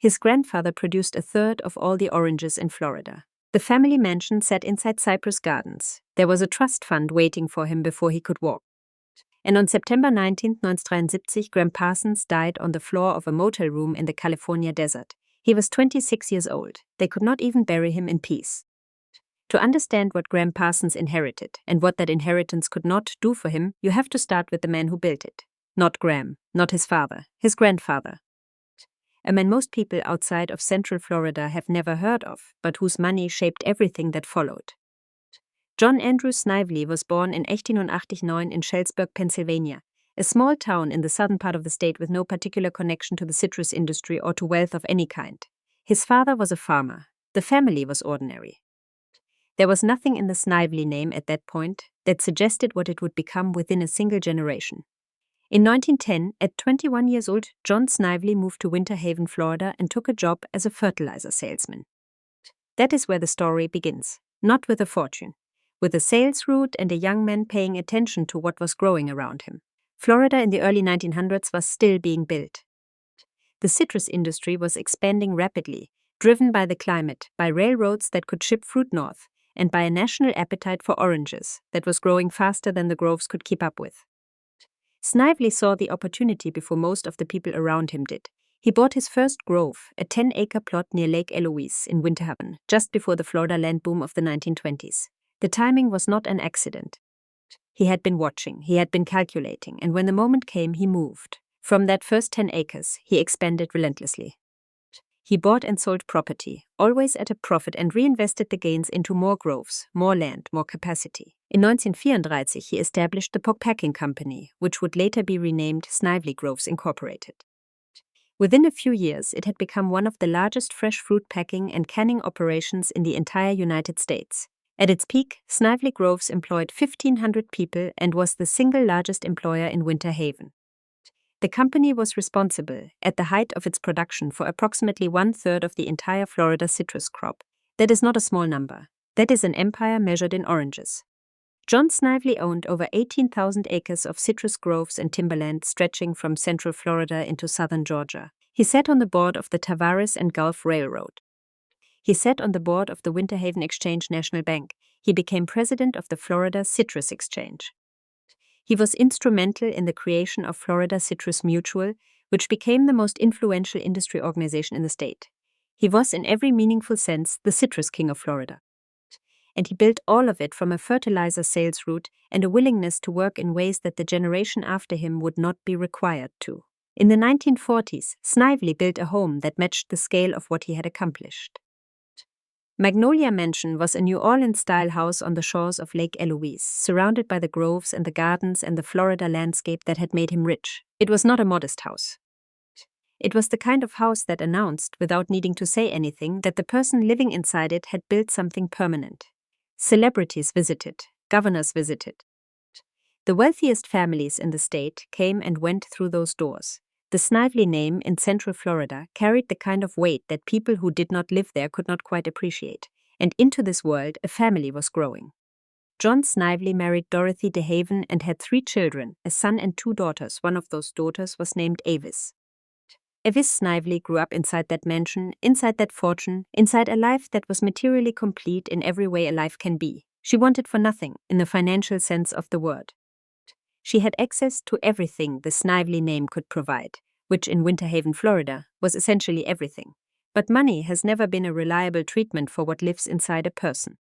His grandfather produced a third of all the oranges in Florida. The family mansion sat inside Cypress Gardens. There was a trust fund waiting for him before he could walk. And on September 19, 1973, Graham Parsons died on the floor of a motel room in the California desert. He was 26 years old. They could not even bury him in peace. To understand what Graham Parsons inherited and what that inheritance could not do for him, you have to start with the man who built it. Not Graham, not his father, his grandfather. A man most people outside of Central Florida have never heard of, but whose money shaped everything that followed. John Andrew Snively was born in 1889 in Shellsburg, Pennsylvania, a small town in the southern part of the state with no particular connection to the citrus industry or to wealth of any kind. His father was a farmer. The family was ordinary. There was nothing in the Snively name at that point that suggested what it would become within a single generation. In 1910, at 21 years old, John Snively moved to Winter Haven, Florida, and took a job as a fertilizer salesman. That is where the story begins, not with a fortune, with a sales route and a young man paying attention to what was growing around him. Florida in the early 1900s was still being built. The citrus industry was expanding rapidly, driven by the climate, by railroads that could ship fruit north, and by a national appetite for oranges that was growing faster than the groves could keep up with. Snively saw the opportunity before most of the people around him did. He bought his first grove, a 10-acre plot near Lake Eloise in Winter Haven, just before the Florida land boom of the 1920s. The timing was not an accident. He had been watching, he had been calculating, and when the moment came, he moved. From that first 10 acres, he expanded relentlessly. He bought and sold property, always at a profit, and reinvested the gains into more groves, more land, more capacity. In 1934, he established the pork packing company, which would later be renamed Snively Groves Incorporated. Within a few years, it had become one of the largest fresh fruit packing and canning operations in the entire United States. At its peak, Snively Groves employed 1,500 people and was the single largest employer in Winter Haven. The company was responsible, at the height of its production, for approximately 1/3 of the entire Florida citrus crop. That is not a small number. That is an empire measured in oranges. John Snively owned over 18,000 acres of citrus groves and timberland stretching from central Florida into southern Georgia. He sat on the board of the Tavares and Gulf Railroad. He sat on the board of the Winter Haven Exchange National Bank. He became president of the Florida Citrus Exchange. He was instrumental in the creation of Florida Citrus Mutual, which became the most influential industry organization in the state. He was, in every meaningful sense, the citrus king of Florida. And he built all of it from a fertilizer sales route and a willingness to work in ways that the generation after him would not be required to. In the 1940s, Snively built a home that matched the scale of what he had accomplished. Magnolia Mansion was a New Orleans-style house on the shores of Lake Eloise, surrounded by the groves and the gardens and the Florida landscape that had made him rich. It was not a modest house. It was the kind of house that announced, without needing to say anything, that the person living inside it had built something permanent. Celebrities visited, governors visited. The wealthiest families in the state came and went through those doors. The Snively name in Central Florida carried the kind of weight that people who did not live there could not quite appreciate, and into this world a family was growing. John Snively married Dorothy DeHaven and had 3 children, a son and 2 daughters. One of those daughters was named Avis. Avis Snively grew up inside that mansion, inside that fortune, inside a life that was materially complete in every way a life can be. She wanted for nothing, in the financial sense of the word. She had access to everything the Snively name could provide, which in Winter Haven, Florida, was essentially everything. But money has never been a reliable treatment for what lives inside a person.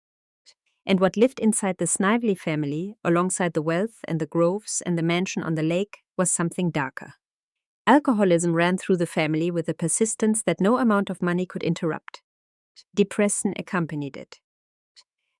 And what lived inside the Snively family, alongside the wealth and the groves and the mansion on the lake, was something darker. Alcoholism ran through the family with a persistence that no amount of money could interrupt. Depression accompanied it.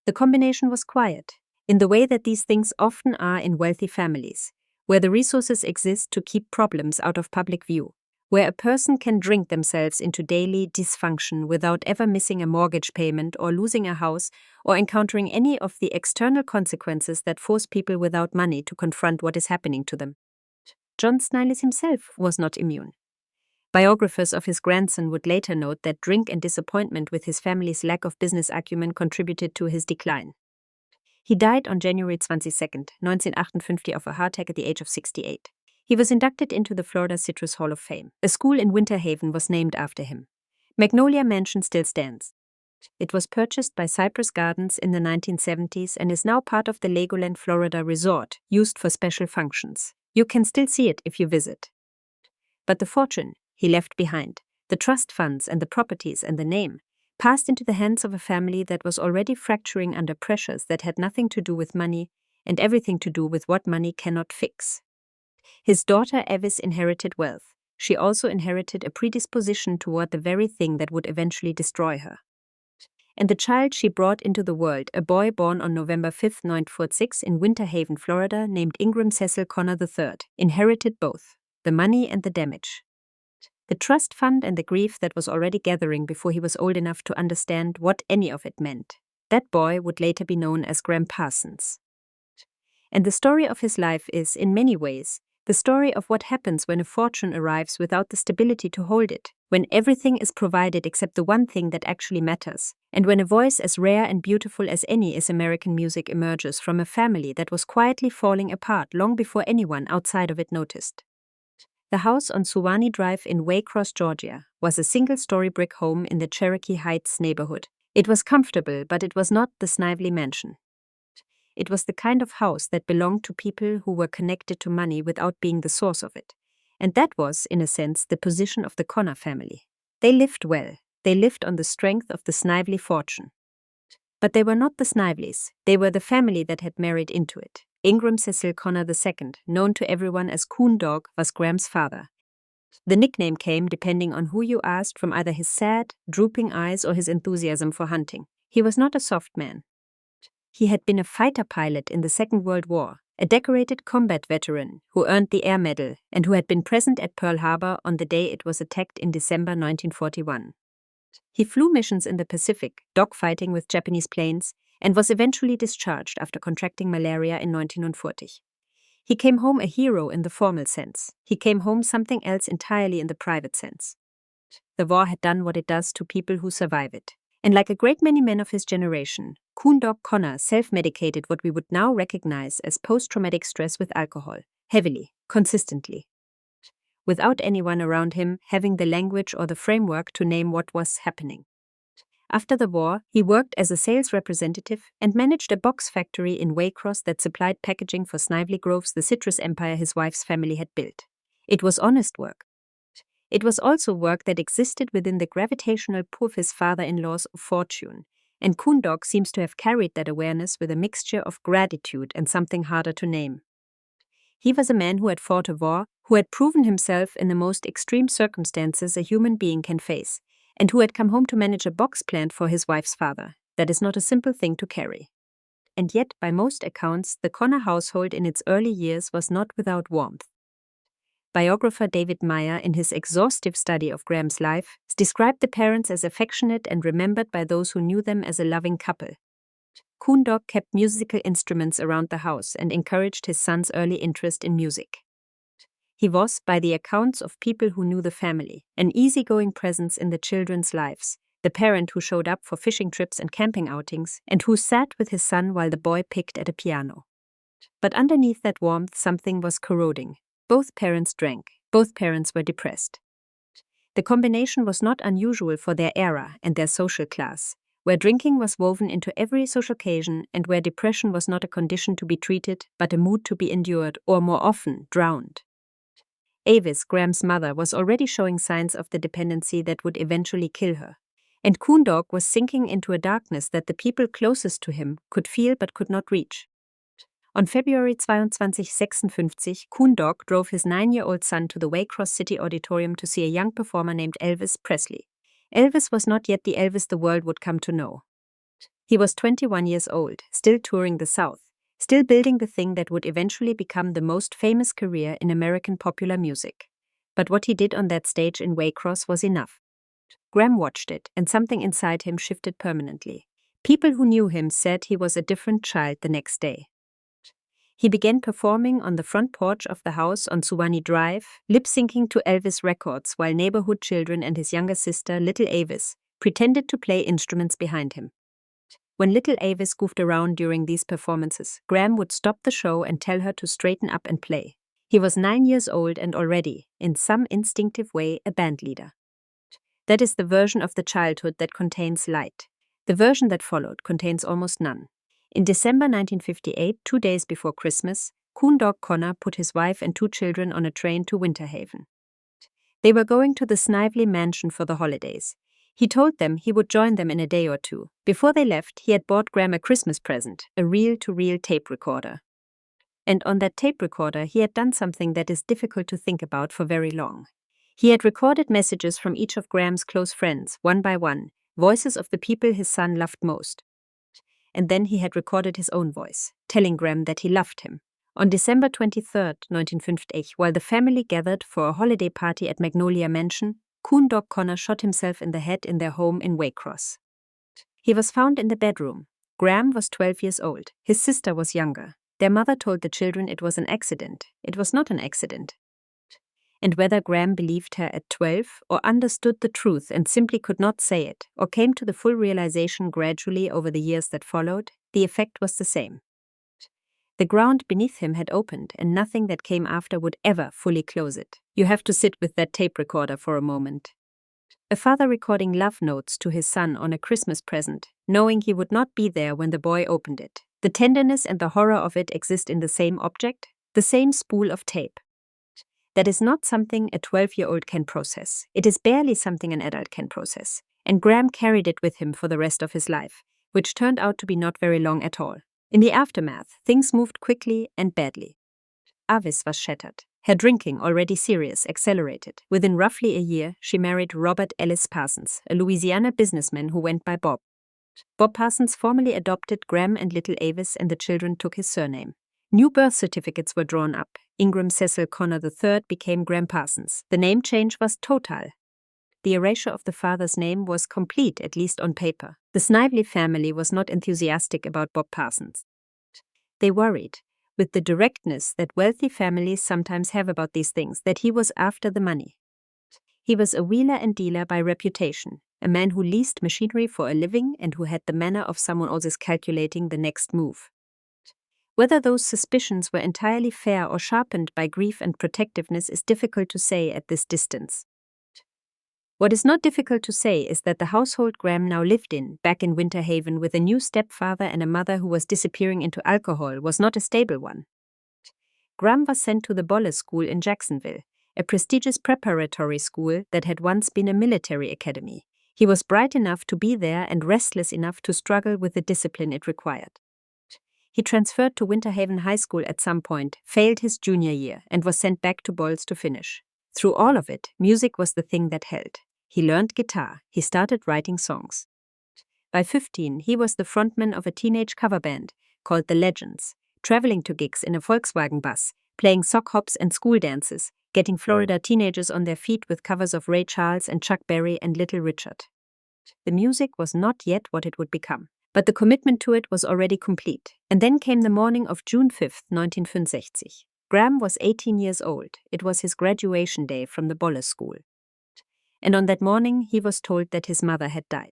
The combination was quiet, in the way that these things often are in wealthy families, where the resources exist to keep problems out of public view, where a person can drink themselves into daily dysfunction without ever missing a mortgage payment or losing a house or encountering any of the external consequences that force people without money to confront what is happening to them. John Snively himself was not immune. Biographers of his grandson would later note that drink and disappointment with his family's lack of business acumen contributed to his decline. He died on January 22, 1958 of a heart attack at the age of 68. He was inducted into the Florida Citrus Hall of Fame. A school in Winter Haven was named after him. Magnolia Mansion still stands. It was purchased by Cypress Gardens in the 1970s and is now part of the Legoland Florida Resort, used for special functions. You can still see it if you visit. But the fortune he left behind, the trust funds and the properties and the name, passed into the hands of a family that was already fracturing under pressures that had nothing to do with money and everything to do with what money cannot fix. His daughter Evis inherited wealth. She also inherited a predisposition toward the very thing that would eventually destroy her. And the child she brought into the world, a boy born on November 5, 1946 in Winter Haven, Florida, named Ingram Cecil Connor III, inherited both, the money and the damage. The trust fund and the grief that was already gathering before he was old enough to understand what any of it meant. That boy would later be known as Graham Parsons. And the story of his life is, in many ways, the story of what happens when a fortune arrives without the stability to hold it, when everything is provided except the one thing that actually matters, and when a voice as rare and beautiful as any as American music emerges from a family that was quietly falling apart long before anyone outside of it noticed. The house on Suwannee Drive in Waycross, Georgia, was a single-story brick home in the Cherokee Heights neighborhood. It was comfortable, but it was not the Snively mansion. It was the kind of house that belonged to people who were connected to money without being the source of it. And that was, in a sense, the position of the Connor family. They lived well. They lived on the strength of the Snively fortune. But they were not the Sniveleys. They were the family that had married into it. Ingram Cecil Connor II, known to everyone as Coon Dog, was Graham's father. The nickname came, depending on who you asked, from either his sad, drooping eyes or his enthusiasm for hunting. He was not a soft man. He had been a fighter pilot in the Second World War, a decorated combat veteran who earned the Air Medal and who had been present at Pearl Harbor on the day it was attacked in December 1941. He flew missions in the Pacific, dogfighting with Japanese planes, and was eventually discharged after contracting malaria in 1940. He came home a hero in the formal sense. He came home something else entirely in the private sense. The war had done what it does to people who survive it. And like a great many men of his generation, Coon Dog Connor self-medicated what we would now recognize as post-traumatic stress with alcohol, heavily, consistently, without anyone around him having the language or the framework to name what was happening. After the war, he worked as a sales representative and managed a box factory in Waycross that supplied packaging for Snively Groves, the citrus empire his wife's family had built. It was honest work. It was also work that existed within the gravitational pull of his father-in-law's fortune, and Coon Dog seems to have carried that awareness with a mixture of gratitude and something harder to name. He was a man who had fought a war, who had proven himself in the most extreme circumstances a human being can face, and who had come home to manage a box plant for his wife's father. That is not a simple thing to carry. And yet, by most accounts, the Connor household in its early years was not without warmth. Biographer David Meyer, in his exhaustive study of Graham's life, described the parents as affectionate and remembered by those who knew them as a loving couple. Coon Dog kept musical instruments around the house and encouraged his son's early interest in music. He was, by the accounts of people who knew the family, an easygoing presence in the children's lives, the parent who showed up for fishing trips and camping outings, and who sat with his son while the boy picked at a piano. But underneath that warmth, something was corroding. Both parents drank. Both parents were depressed. The combination was not unusual for their era and their social class, where drinking was woven into every social occasion and where depression was not a condition to be treated, but a mood to be endured, or more often, drowned. Avis, Graham's mother, was already showing signs of the dependency that would eventually kill her, and Coon Dog was sinking into a darkness that the people closest to him could feel but could not reach. On February 22, 56, Coon Dog drove his 9-year-old son to the Waycross City Auditorium to see a young performer named Elvis Presley. Elvis was not yet the Elvis the world would come to know. He was 21 years old, still touring the South, still building the thing that would eventually become the most famous career in American popular music. But what he did on that stage in Waycross was enough. Graham watched it, and something inside him shifted permanently. People who knew him said he was a different child the next day. He began performing on the front porch of the house on Suwannee Drive, lip-syncing to Elvis records while neighborhood children and his younger sister, Little Avis, pretended to play instruments behind him. When Little Avis goofed around during these performances, Graham would stop the show and tell her to straighten up and play. He was 9 years old and already, in some instinctive way, a band leader. That is the version of the childhood that contains light. The version that followed contains almost none. In December 1958, 2 days before Christmas, coon dog Connor put his wife and 2 children on a train to Winter Haven. They were going to the Snively mansion for the holidays. He told them he would join them in a day or 2. Before they left, he had bought Graham a Christmas present, a reel-to-reel tape recorder. And on that tape recorder, he had done something that is difficult to think about for very long. He had recorded messages from each of Graham's close friends, one by one, voices of the people his son loved most. And then he had recorded his own voice, telling Graham that he loved him. On December 23, 1950, while the family gathered for a holiday party at Magnolia Mansion, coon dog Connor shot himself in the head in their home in Waycross. He was found in the bedroom. Graham was 12 years old. His sister was younger. Their mother told the children it was an accident. It was not an accident. And whether Graham believed her at 12 or understood the truth and simply could not say it, or came to the full realization gradually over the years that followed, the effect was the same. The ground beneath him had opened, and nothing that came after would ever fully close it. You have to sit with that tape recorder for a moment. A father recording love notes to his son on a Christmas present, knowing he would not be there when the boy opened it. The tenderness and the horror of it exist in the same object, the same spool of tape. That is not something a 12-year-old can process. It is barely something an adult can process. And Graham carried it with him for the rest of his life, which turned out to be not very long at all. In the aftermath, things moved quickly and badly. Avis was shattered. Her drinking, already serious, accelerated. Within roughly a year, she married Robert Ellis Parsons, a Louisiana businessman who went by Bob. Bob Parsons formally adopted Graham and little Avis, and the children took his surname. New birth certificates were drawn up. Ingram Cecil Connor III became Graham Parsons. The name change was total. The erasure of the father's name was complete, at least on paper. The Snively family was not enthusiastic about Bob Parsons. They worried, with the directness that wealthy families sometimes have about these things, that he was after the money. He was a wheeler and dealer by reputation, a man who leased machinery for a living and who had the manner of someone always calculating the next move. Whether those suspicions were entirely fair or sharpened by grief and protectiveness is difficult to say at this distance. What is not difficult to say is that the household Graham now lived in, back in Winter Haven with a new stepfather and a mother who was disappearing into alcohol, was not a stable one. Graham was sent to the Bolle School in Jacksonville, a prestigious preparatory school that had once been a military academy. He was bright enough to be there and restless enough to struggle with the discipline it required. He transferred to Winter Haven High School at some point, failed his junior year, and was sent back to Bolles to finish. Through all of it, music was the thing that held. He learned guitar. He started writing songs. By 15, he was the frontman of a teenage cover band called The Legends, traveling to gigs in a Volkswagen bus, playing sock hops and school dances, getting Florida teenagers on their feet with covers of Ray Charles and Chuck Berry and Little Richard. The music was not yet what it would become, but the commitment to it was already complete. And then came the morning of June 5, 1965. Graham was 18 years old. It was his graduation day from the Bolle School. And on that morning, he was told that his mother had died.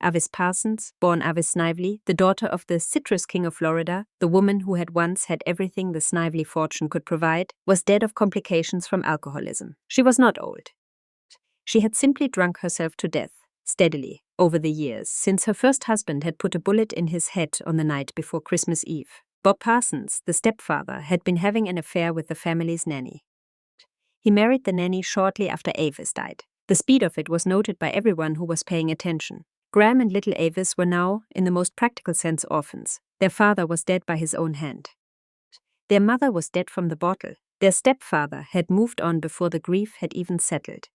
Avis Parsons, born Avis Snively, the daughter of the citrus king of Florida, the woman who had once had everything the Snively fortune could provide, was dead of complications from alcoholism. She was not old. She had simply drunk herself to death, steadily, over the years, since her first husband had put a bullet in his head on the night before Christmas Eve. Bob Parsons, the stepfather, had been having an affair with the family's nanny. He married the nanny shortly after Avis died. The speed of it was noted by everyone who was paying attention. Graham and little Avis were now, in the most practical sense, orphans. Their father was dead by his own hand. Their mother was dead from the bottle. Their stepfather had moved on before the grief had even settled.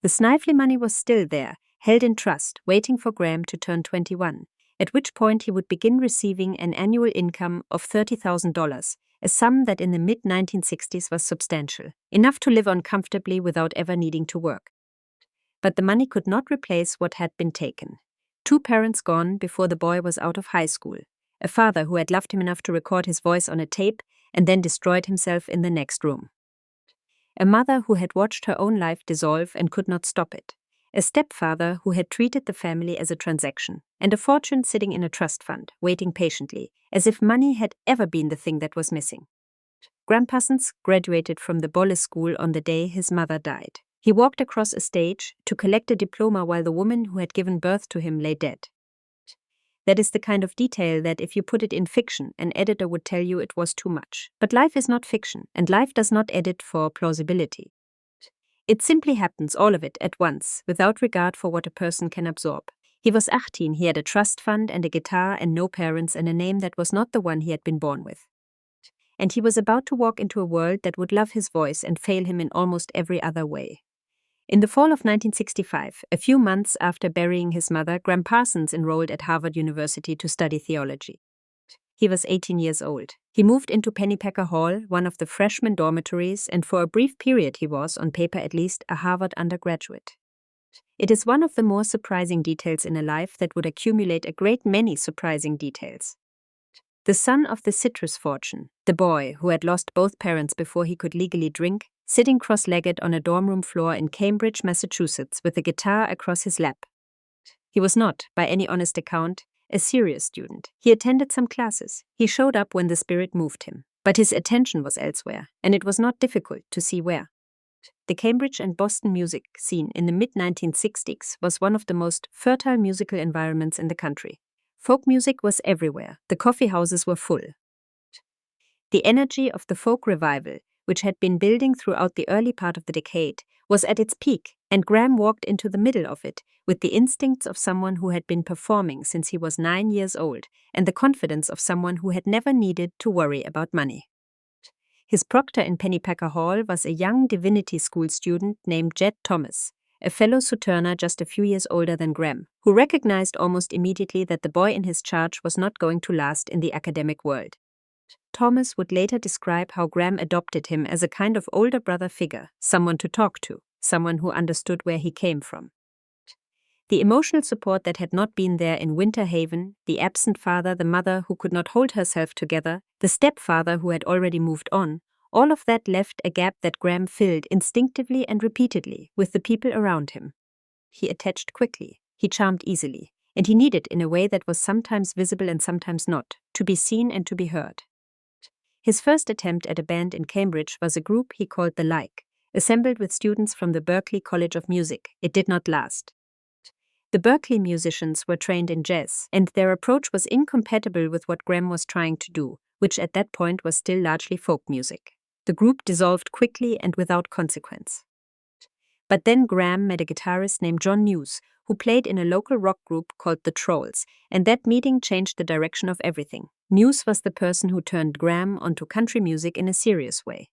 The Snively money was still there, held in trust, waiting for Graham to turn 21, at which point he would begin receiving an annual income of $30,000, a sum that in the mid-1960s was substantial, enough to live on comfortably without ever needing to work. But the money could not replace what had been taken. 2 parents gone before the boy was out of high school, a father who had loved him enough to record his voice on a tape and then destroyed himself in the next room. A mother who had watched her own life dissolve and could not stop it. A stepfather who had treated the family as a transaction, and a fortune sitting in a trust fund, waiting patiently, as if money had ever been the thing that was missing. Graham Parsons graduated from the Bolle School on the day his mother died. He walked across a stage to collect a diploma while the woman who had given birth to him lay dead. That is the kind of detail that if you put it in fiction, an editor would tell you it was too much. But life is not fiction, and life does not edit for plausibility. It simply happens, all of it, at once, without regard for what a person can absorb. He was 18, he had a trust fund and a guitar and no parents and a name that was not the one he had been born with. And he was about to walk into a world that would love his voice and fail him in almost every other way. In the fall of 1965, a few months after burying his mother, Graham Parsons enrolled at Harvard University to study theology. He was 18 years old. He moved into Pennypacker Hall, one of the freshman dormitories, and for a brief period he was, on paper at least, a Harvard undergraduate. It is one of the more surprising details in a life that would accumulate a great many surprising details. The son of the citrus fortune, the boy who had lost both parents before he could legally drink, sitting cross-legged on a dorm room floor in Cambridge, Massachusetts, with a guitar across his lap. He was not, by any honest account, a serious student. He attended some classes. He showed up when the Spirit moved him. But his attention was elsewhere, and it was not difficult to see where. The Cambridge and Boston music scene in the mid-1960s was one of the most fertile musical environments in the country. Folk music was everywhere. The coffee houses were full. The energy of the folk revival, which had been building throughout the early part of the decade, was at its peak, and Graham walked into the middle of it with the instincts of someone who had been performing since he was 9 years old and the confidence of someone who had never needed to worry about money. His proctor in Pennypacker Hall was a young divinity school student named Jed Thomas, a fellow Southerner just a few years older than Graham, who recognized almost immediately that the boy in his charge was not going to last in the academic world. Thomas would later describe how Graham adopted him as a kind of older brother figure, someone to talk to, someone who understood where he came from. The emotional support that had not been there in Winter Haven, the absent father, the mother who could not hold herself together, the stepfather who had already moved on, all of that left a gap that Graham filled instinctively and repeatedly with the people around him. He attached quickly, he charmed easily, and he needed, in a way that was sometimes visible and sometimes not, to be seen and to be heard. His first attempt at a band in Cambridge was a group he called The Like, assembled with students from the Berklee College of Music. It did not last. The Berklee musicians were trained in jazz, and their approach was incompatible with what Graham was trying to do, which at that point was still largely folk music. The group dissolved quickly and without consequence. But then Graham met a guitarist named John News, who played in a local rock group called The Trolls, and that meeting changed the direction of everything. News was the person who turned Graham onto country music in a serious way.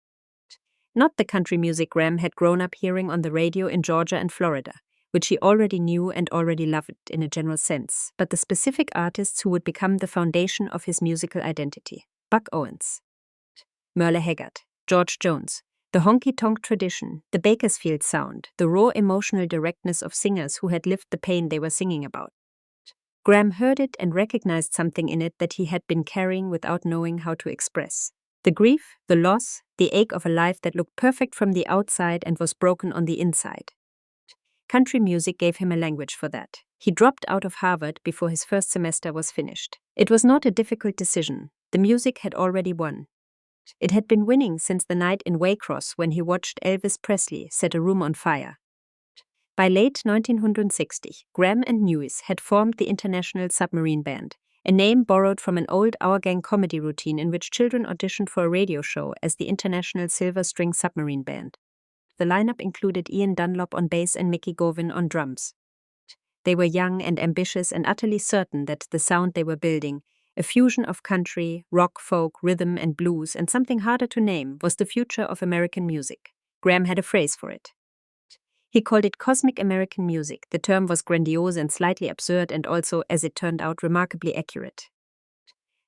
Not the country music Graham had grown up hearing on the radio in Georgia and Florida, which he already knew and already loved in a general sense, but the specific artists who would become the foundation of his musical identity. Buck Owens, Merle Haggard, George Jones, the honky-tonk tradition, the Bakersfield sound, the raw emotional directness of singers who had lived the pain they were singing about. Graham heard it and recognized something in it that he had been carrying without knowing how to express. The grief, the loss, the ache of a life that looked perfect from the outside and was broken on the inside. Country music gave him a language for that. He dropped out of Harvard before his first semester was finished. It was not a difficult decision. The music had already won. It had been winning since the night in Waycross when he watched Elvis Presley set a room on fire. By late 1960, Graham and News had formed the International Submarine Band, a name borrowed from an old Our Gang comedy routine in which children auditioned for a radio show as the International Silver String Submarine Band. The lineup included Ian Dunlop on bass and Mickey Govin on drums. They were young and ambitious and utterly certain that the sound they were building, a fusion of country, rock, folk, rhythm, and blues, and something harder to name, was the future of American music. Graham had a phrase for it. He called it cosmic American music. The term was grandiose and slightly absurd and also, as it turned out, remarkably accurate.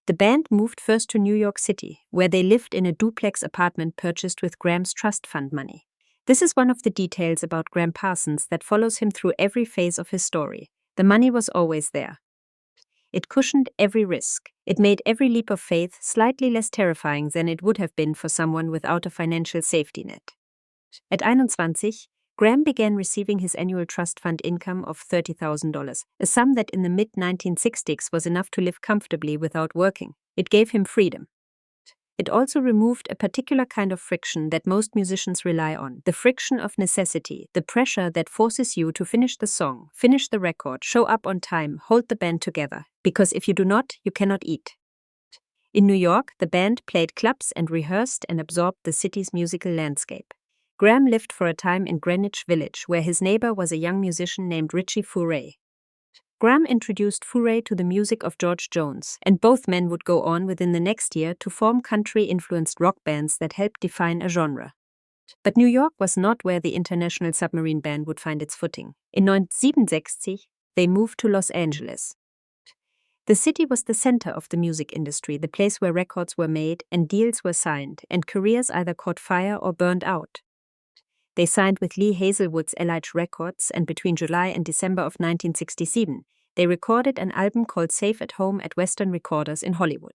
The band moved first to New York City, where they lived in a duplex apartment purchased with Graham's trust fund money. This is one of the details about Graham Parsons that follows him through every phase of his story. The money was always there. It cushioned every risk. It made every leap of faith slightly less terrifying than it would have been for someone without a financial safety net. At 21, Graham began receiving his annual trust fund income of $30,000, a sum that in the mid-1960s was enough to live comfortably without working. It gave him freedom. it also removed a particular kind of friction that most musicians rely on, the friction of necessity, the pressure that forces you to finish the song, finish the record, show up on time, hold the band together, because if you do not, you cannot eat. In New York, the band played clubs and rehearsed and absorbed the city's musical landscape. Graham lived for a time in Greenwich Village, where his neighbor was a young musician named Richie Furay. Graham introduced Furay to the music of George Jones, and both men would go on within the next year to form country-influenced rock bands that helped define a genre. But New York was not where the International Submarine Band would find its footing. In 1967, they moved to Los Angeles. The city was the center of the music industry, the place where records were made and deals were signed, and careers either caught fire or burned out. They signed with Lee Hazelwood's Elite Records, and between July and December of 1967, they recorded an album called Safe at Home at Western Recorders in Hollywood.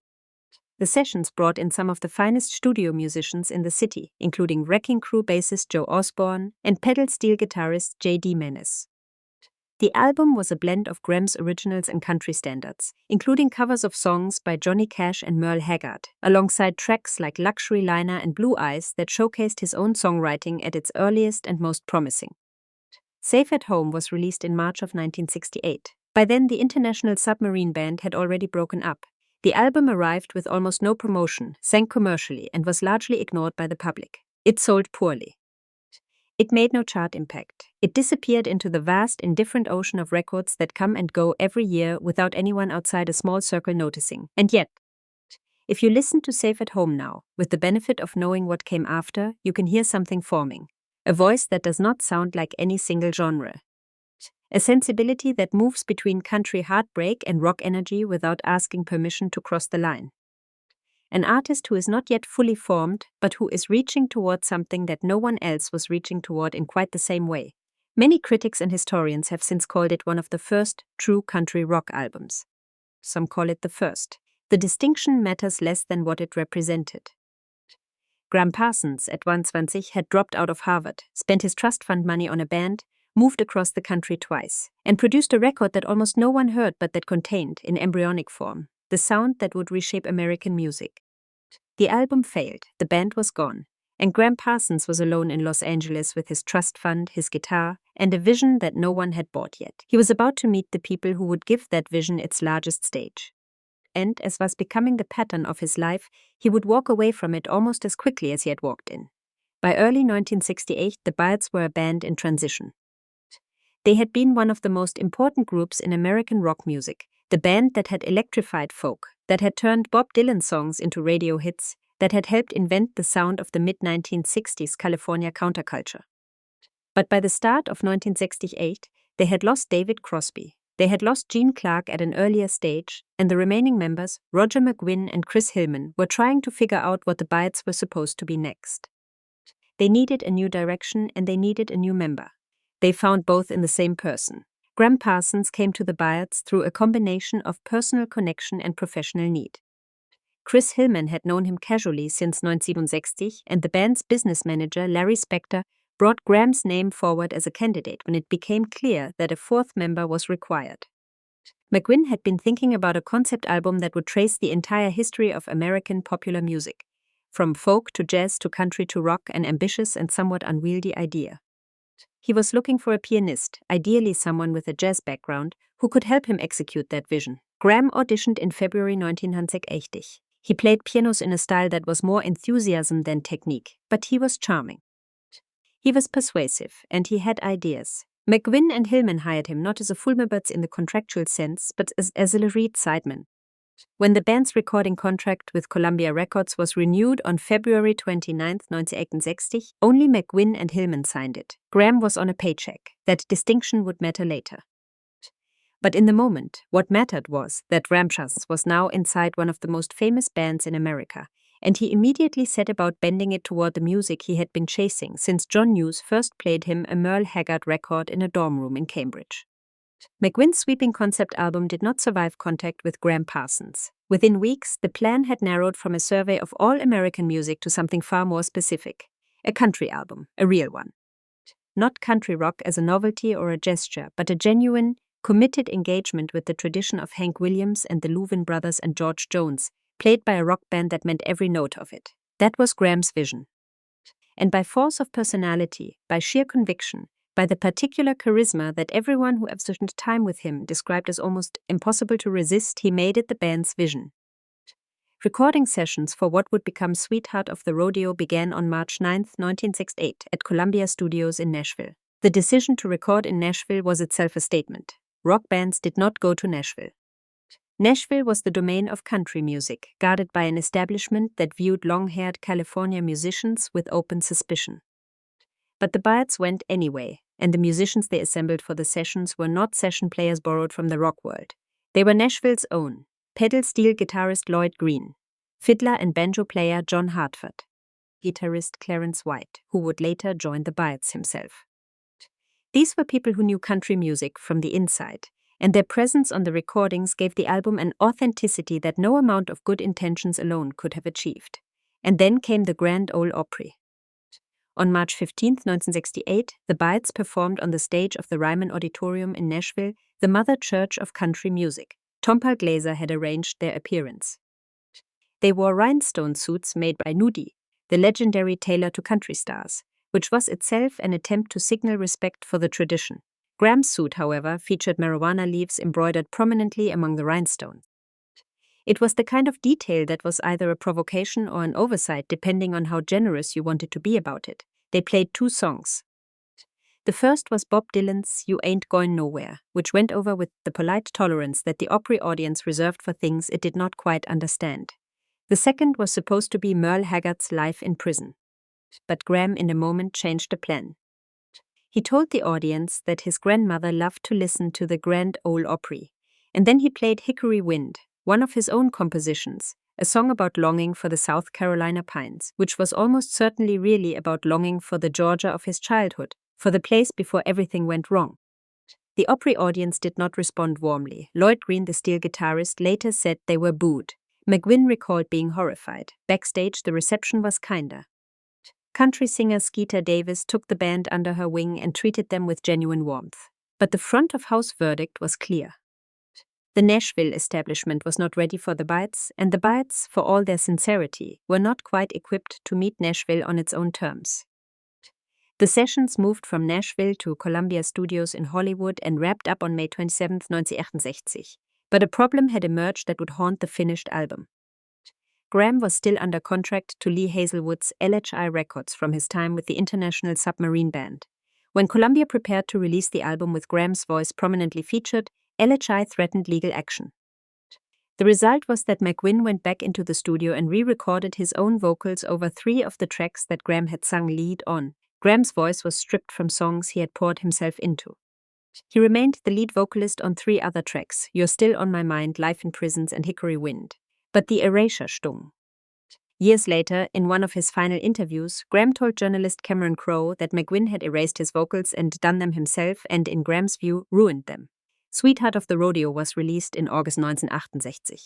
The sessions brought in some of the finest studio musicians in the city, including Wrecking Crew bassist Joe Osborne and pedal steel guitarist J.D. Menes. The album was a blend of Graham's originals and country standards, including covers of songs by Johnny Cash and Merle Haggard, alongside tracks like Luxury Liner and Blue Eyes that showcased his own songwriting at its earliest and most promising. Safe at Home was released in March of 1968. By then, the International Submarine Band had already broken up. The album arrived with almost no promotion, sank commercially, and was largely ignored by the public. It sold poorly. It made no chart impact. It disappeared into the vast, indifferent ocean of records that come and go every year without anyone outside a small circle noticing. And yet, if you listen to Safe at Home now, with the benefit of knowing what came after, you can hear something forming. A voice that does not sound like any single genre. A sensibility that moves between country heartbreak and rock energy without asking permission to cross the line. An artist who is not yet fully formed, but who is reaching toward something that no one else was reaching toward in quite the same way. Many critics and historians have since called it one of the first true country rock albums. Some call it the first. The distinction matters less than what it represented. Graham Parsons, at 21, had dropped out of Harvard, spent his trust fund money on a band, moved across the country twice, and produced a record that almost no one heard but that contained, in embryonic form, the sound that would reshape American music. The album failed, the band was gone, and Graham Parsons was alone in Los Angeles with his trust fund, his guitar, and a vision that no one had bought yet. He was about to meet the people who would give that vision its largest stage. And, as was becoming the pattern of his life, he would walk away from it almost as quickly as he had walked in. By early 1968, the Byrds were a band in transition. They had been one of the most important groups in American rock music, the band that had electrified folk, that had turned Bob Dylan songs into radio hits, that had helped invent the sound of the mid-1960s California counterculture. But by the start of 1968, they had lost David Crosby, they had lost Gene Clark at an earlier stage, and the remaining members, Roger McGuinn and Chris Hillman, were trying to figure out what the Byrds were supposed to be next. They needed a new direction and they needed a new member. They found both in the same person. Graham Parsons came to the Byrds through a combination of personal connection and professional need. Chris Hillman had known him casually since 1967, and the band's business manager, Larry Spector, brought Graham's name forward as a candidate when it became clear that a fourth member was required. McGuinn had been thinking about a concept album that would trace the entire history of American popular music, from folk to jazz to country to rock, an ambitious and somewhat unwieldy idea. He was looking for a pianist, ideally someone with a jazz background, who could help him execute that vision. Graham auditioned in February 1980. He played pianos in a style that was more enthusiasm than technique, but he was charming. He was persuasive, and he had ideas. McGuinn and Hillman hired him not as a fullmebers in the contractual sense, but as a lead sideman. When the band's recording contract with Columbia Records was renewed on February 29, 1968, only McGuinn and Hillman signed it. Graham was on a paycheck. That distinction would matter later. But in the moment, what mattered was that Graham Parsons was now inside one of the most famous bands in America, and he immediately set about bending it toward the music he had been chasing since John Hughes first played him a Merle Haggard record in a dorm room in Cambridge. McGuinn's sweeping concept album did not survive contact with Graham Parsons. Within weeks, the plan had narrowed from a survey of all American music to something far more specific. A country album, a real one. Not country rock as a novelty or a gesture, but a genuine, committed engagement with the tradition of Hank Williams and the Louvin brothers and George Jones, played by a rock band that meant every note of it. That was Graham's vision. And by force of personality, by sheer conviction, by the particular charisma that everyone who ever spent time with him described as almost impossible to resist, he made it the band's vision. Recording sessions for what would become Sweetheart of the Rodeo began on March 9, 1968, at Columbia Studios in Nashville. The decision to record in Nashville was itself a statement. Rock bands did not go to Nashville. Nashville was the domain of country music, guarded by an establishment that viewed long-haired California musicians with open suspicion. But the Byrds went anyway, and the musicians they assembled for the sessions were not session players borrowed from the rock world. They were Nashville's own. Pedal steel guitarist Lloyd Green, fiddler and banjo player John Hartford, guitarist Clarence White, who would later join the Byrds himself. These were people who knew country music from the inside, and their presence on the recordings gave the album an authenticity that no amount of good intentions alone could have achieved. And then came the Grand Ole Opry. On March 15, 1968, the Byrds performed on the stage of the Ryman Auditorium in Nashville, the mother church of country music. Tompal Glaser had arranged their appearance. They wore rhinestone suits made by Nudie, the legendary tailor to country stars, which was itself an attempt to signal respect for the tradition. Graham's suit, however, featured marijuana leaves embroidered prominently among the rhinestones. It was the kind of detail that was either a provocation or an oversight, depending on how generous you wanted to be about it. They played 2 songs. The first was Bob Dylan's You Ain't Goin' Nowhere, which went over with the polite tolerance that the Opry audience reserved for things it did not quite understand. The second was supposed to be Merle Haggard's Life in Prison. But Graham in a moment changed the plan. He told the audience that his grandmother loved to listen to the Grand Ole Opry, and then he played Hickory Wind, one of his own compositions, a song about longing for the South Carolina pines, which was almost certainly really about longing for the Georgia of his childhood, for the place before everything went wrong. The Opry audience did not respond warmly. Lloyd Green, the steel guitarist, later said they were booed. McGuinn recalled being horrified. Backstage, the reception was kinder. Country singer Skeeter Davis took the band under her wing and treated them with genuine warmth. But the front of house verdict was clear. The Nashville establishment was not ready for the Byrds, and the Byrds, for all their sincerity, were not quite equipped to meet Nashville on its own terms. The sessions moved from Nashville to Columbia Studios in Hollywood and wrapped up on May 27, 1968. But a problem had emerged that would haunt the finished album. Graham was still under contract to Lee Hazelwood's LHI Records from his time with the International Submarine Band. When Columbia prepared to release the album with Graham's voice prominently featured, LHI threatened legal action. The result was that McGuinn went back into the studio and re-recorded his own vocals over 3 of the tracks that Graham had sung lead on. Graham's voice was stripped from songs he had poured himself into. He remained the lead vocalist on 3 other tracks, You're Still on My Mind, Life in Prisons, and Hickory Wind. But the erasure stung. Years later, in one of his final interviews, Graham told journalist Cameron Crowe that McGuinn had erased his vocals and done them himself and, in Graham's view, ruined them. Sweetheart of the Rodeo was released in August 1968.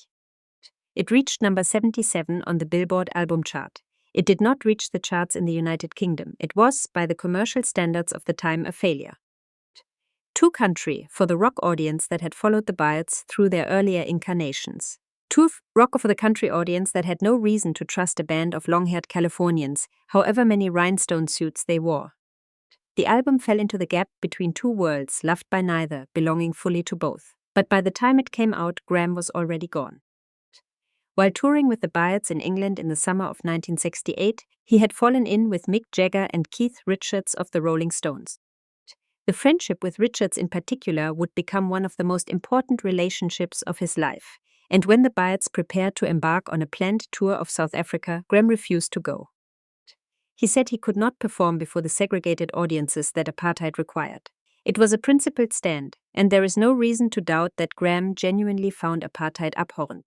It reached number 77 on the Billboard album chart. It did not reach the charts in the United Kingdom. It was, by the commercial standards of the time, a failure. Too country for the rock audience that had followed the Byrds through their earlier incarnations. Too rock for the country audience that had no reason to trust a band of long-haired Californians, however many rhinestone suits they wore. The album fell into the gap between 2 worlds, loved by neither, belonging fully to both. But by the time it came out, Graham was already gone. While touring with the Byrds in England in the summer of 1968, he had fallen in with Mick Jagger and Keith Richards of the Rolling Stones. The friendship with Richards in particular would become one of the most important relationships of his life, and when the Byrds prepared to embark on a planned tour of South Africa, Graham refused to go. He said he could not perform before the segregated audiences that apartheid required. It was a principled stand, and there is no reason to doubt that Graham genuinely found apartheid abhorrent.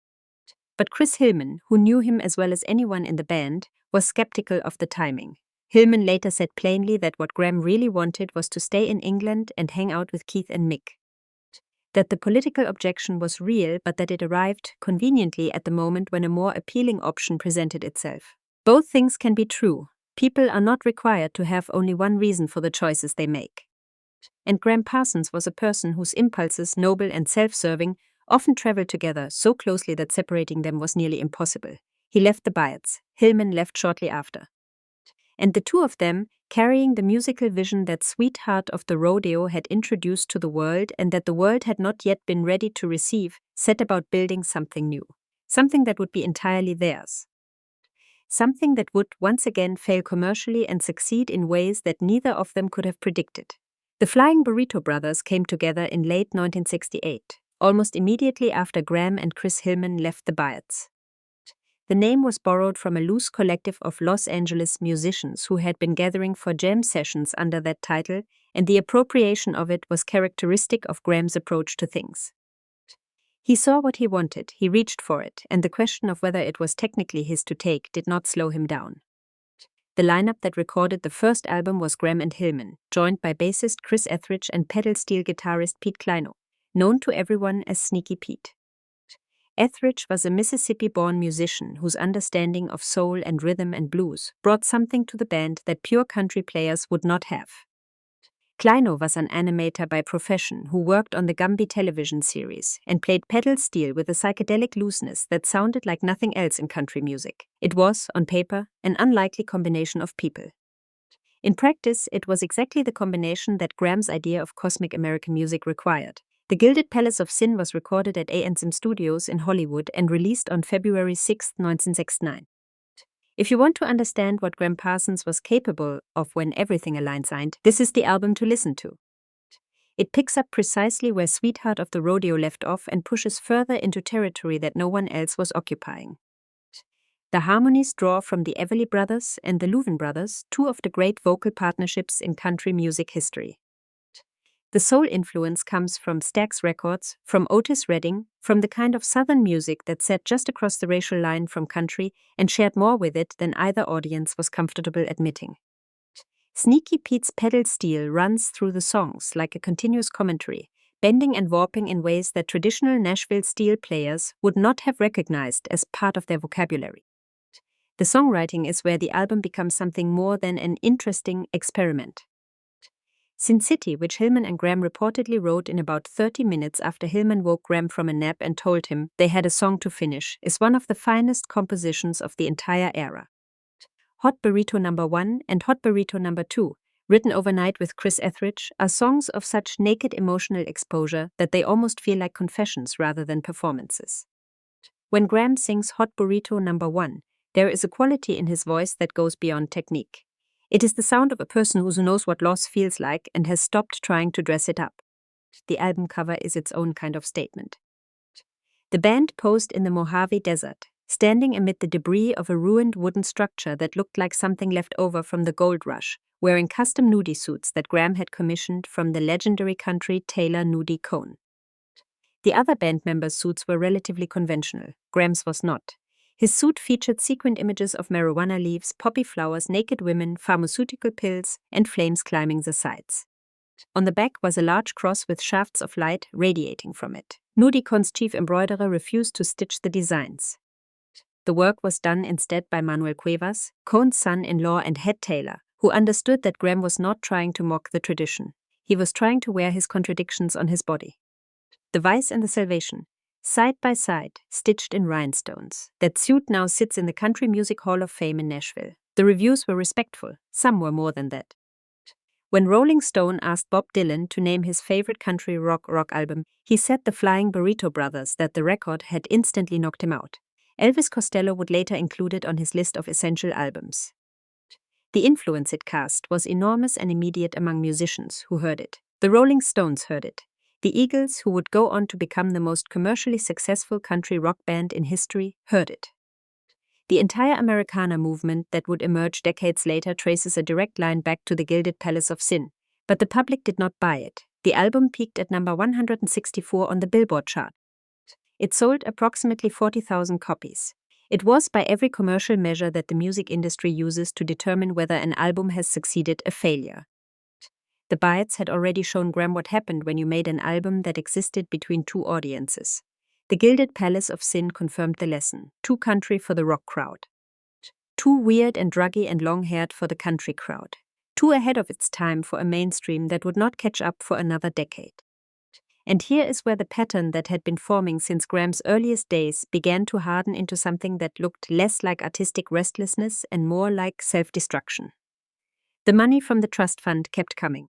But Chris Hillman, who knew him as well as anyone in the band, was skeptical of the timing. Hillman later said plainly that what Graham really wanted was to stay in England and hang out with Keith and Mick. That the political objection was real, but that it arrived conveniently at the moment when a more appealing option presented itself. Both things can be true. People are not required to have only one reason for the choices they make. And Graham Parsons was a person whose impulses, noble and self-serving, often traveled together so closely that separating them was nearly impossible. He left the Byads. Hillman left shortly after. And the two of them, carrying the musical vision that Sweetheart of the Rodeo had introduced to the world and that the world had not yet been ready to receive, set about building something new. Something that would be entirely theirs. Something that would once again fail commercially and succeed in ways that neither of them could have predicted. The Flying Burrito Brothers came together in late 1968, almost immediately after Graham and Chris Hillman left the Byads. The name was borrowed from a loose collective of Los Angeles musicians who had been gathering for jam sessions under that title, and the appropriation of it was characteristic of Graham's approach to things. He saw what he wanted, he reached for it, and the question of whether it was technically his to take did not slow him down. The lineup that recorded the first album was Graham and Hillman, joined by bassist Chris Etheridge and pedal steel guitarist Pete Kleinow, known to everyone as Sneaky Pete. Etheridge was a Mississippi-born musician whose understanding of soul and rhythm and blues brought something to the band that pure country players would not have. Kleinow was an animator by profession who worked on the Gumby television series and played pedal steel with a psychedelic looseness that sounded like nothing else in country music. It was, on paper, an unlikely combination of people. In practice, it was exactly the combination that Graham's idea of cosmic American music required. The Gilded Palace of Sin was recorded at A&M Studios in Hollywood and released on February 6, 1969. If you want to understand what Graham Parsons was capable of when everything aligned, this is the album to listen to. It picks up precisely where Sweetheart of the Rodeo left off and pushes further into territory that no one else was occupying. The harmonies draw from the Everly Brothers and the Louvin Brothers, two of the great vocal partnerships in country music history. The soul influence comes from Stax Records, from Otis Redding, from the kind of Southern music that sat just across the racial line from country and shared more with it than either audience was comfortable admitting. Sneaky Pete's pedal steel runs through the songs like a continuous commentary, bending and warping in ways that traditional Nashville steel players would not have recognized as part of their vocabulary. The songwriting is where the album becomes something more than an interesting experiment. Sin City, which Hillman and Graham reportedly wrote in about 30 minutes after Hillman woke Graham from a nap and told him they had a song to finish, is one of the finest compositions of the entire era. Hot Burrito No. 1 and Hot Burrito No. 2, written overnight with Chris Etheridge, are songs of such naked emotional exposure that they almost feel like confessions rather than performances. When Graham sings Hot Burrito No. 1, there is a quality in his voice that goes beyond technique. It is the sound of a person who knows what loss feels like and has stopped trying to dress it up. The album cover is its own kind of statement. The band posed in the Mojave Desert, standing amid the debris of a ruined wooden structure that looked like something left over from the gold rush, wearing custom nudie suits that Graham had commissioned from the legendary country tailor Nudie Cohn. The other band members' suits were relatively conventional. Graham's was not. His suit featured sequined images of marijuana leaves, poppy flowers, naked women, pharmaceutical pills, and flames climbing the sides. On the back was a large cross with shafts of light radiating from it. Nudie Cohn's chief embroiderer refused to stitch the designs. The work was done instead by Manuel Cuevas, Cohn's son-in-law and head tailor, who understood that Graham was not trying to mock the tradition. He was trying to wear his contradictions on his body. The Vice and the Salvation, side by side, stitched in rhinestones. That suit now sits in the Country Music Hall of Fame in Nashville. The reviews were respectful, some were more than that. When Rolling Stone asked Bob Dylan to name his favorite country rock album, he said the Flying Burrito Brothers that the record had instantly knocked him out. Elvis Costello would later include it on his list of essential albums. The influence it cast was enormous and immediate among musicians who heard it. The Rolling Stones heard it. The Eagles, who would go on to become the most commercially successful country rock band in history, heard it. The entire Americana movement that would emerge decades later traces a direct line back to the Gilded Palace of Sin, but the public did not buy it. The album peaked at number 164 on the Billboard chart. It sold approximately 40,000 copies. It was, by every commercial measure that the music industry uses to determine whether an album has succeeded, a failure. The Byads had already shown Graham what happened when you made an album that existed between two audiences. The Gilded Palace of Sin confirmed the lesson. Too country for the rock crowd. Too weird and druggy and long-haired for the country crowd. Too ahead of its time for a mainstream that would not catch up for another decade. And here is where the pattern that had been forming since Graham's earliest days began to harden into something that looked less like artistic restlessness and more like self-destruction. The money from the trust fund kept coming.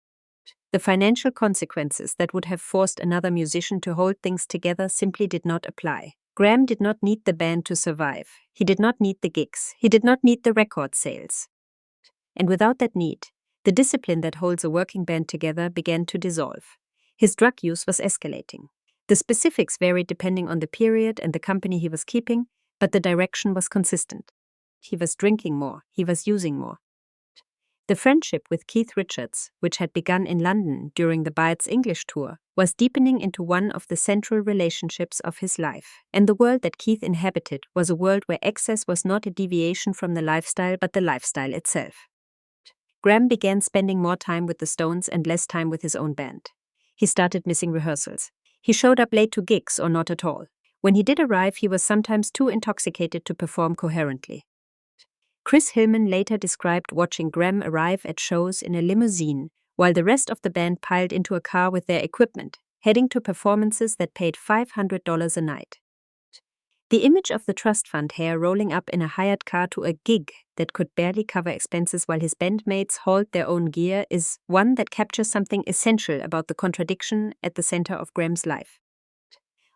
The financial consequences that would have forced another musician to hold things together simply did not apply. Graham did not need the band to survive. He did not need the gigs. He did not need the record sales. And without that need, the discipline that holds a working band together began to dissolve. His drug use was escalating. The specifics varied depending on the period and the company he was keeping, but the direction was consistent. He was drinking more. He was using more. The friendship with Keith Richards, which had begun in London during the Bites English tour, was deepening into one of the central relationships of his life. And the world that Keith inhabited was a world where excess was not a deviation from the lifestyle but the lifestyle itself. Graham began spending more time with the Stones and less time with his own band. He started missing rehearsals. He showed up late to gigs or not at all. When he did arrive, he was sometimes too intoxicated to perform coherently. Chris Hillman later described watching Graham arrive at shows in a limousine while the rest of the band piled into a car with their equipment, heading to performances that paid $500 a night. The image of the trust fund heir rolling up in a hired car to a gig that could barely cover expenses while his bandmates hauled their own gear is one that captures something essential about the contradiction at the center of Graham's life.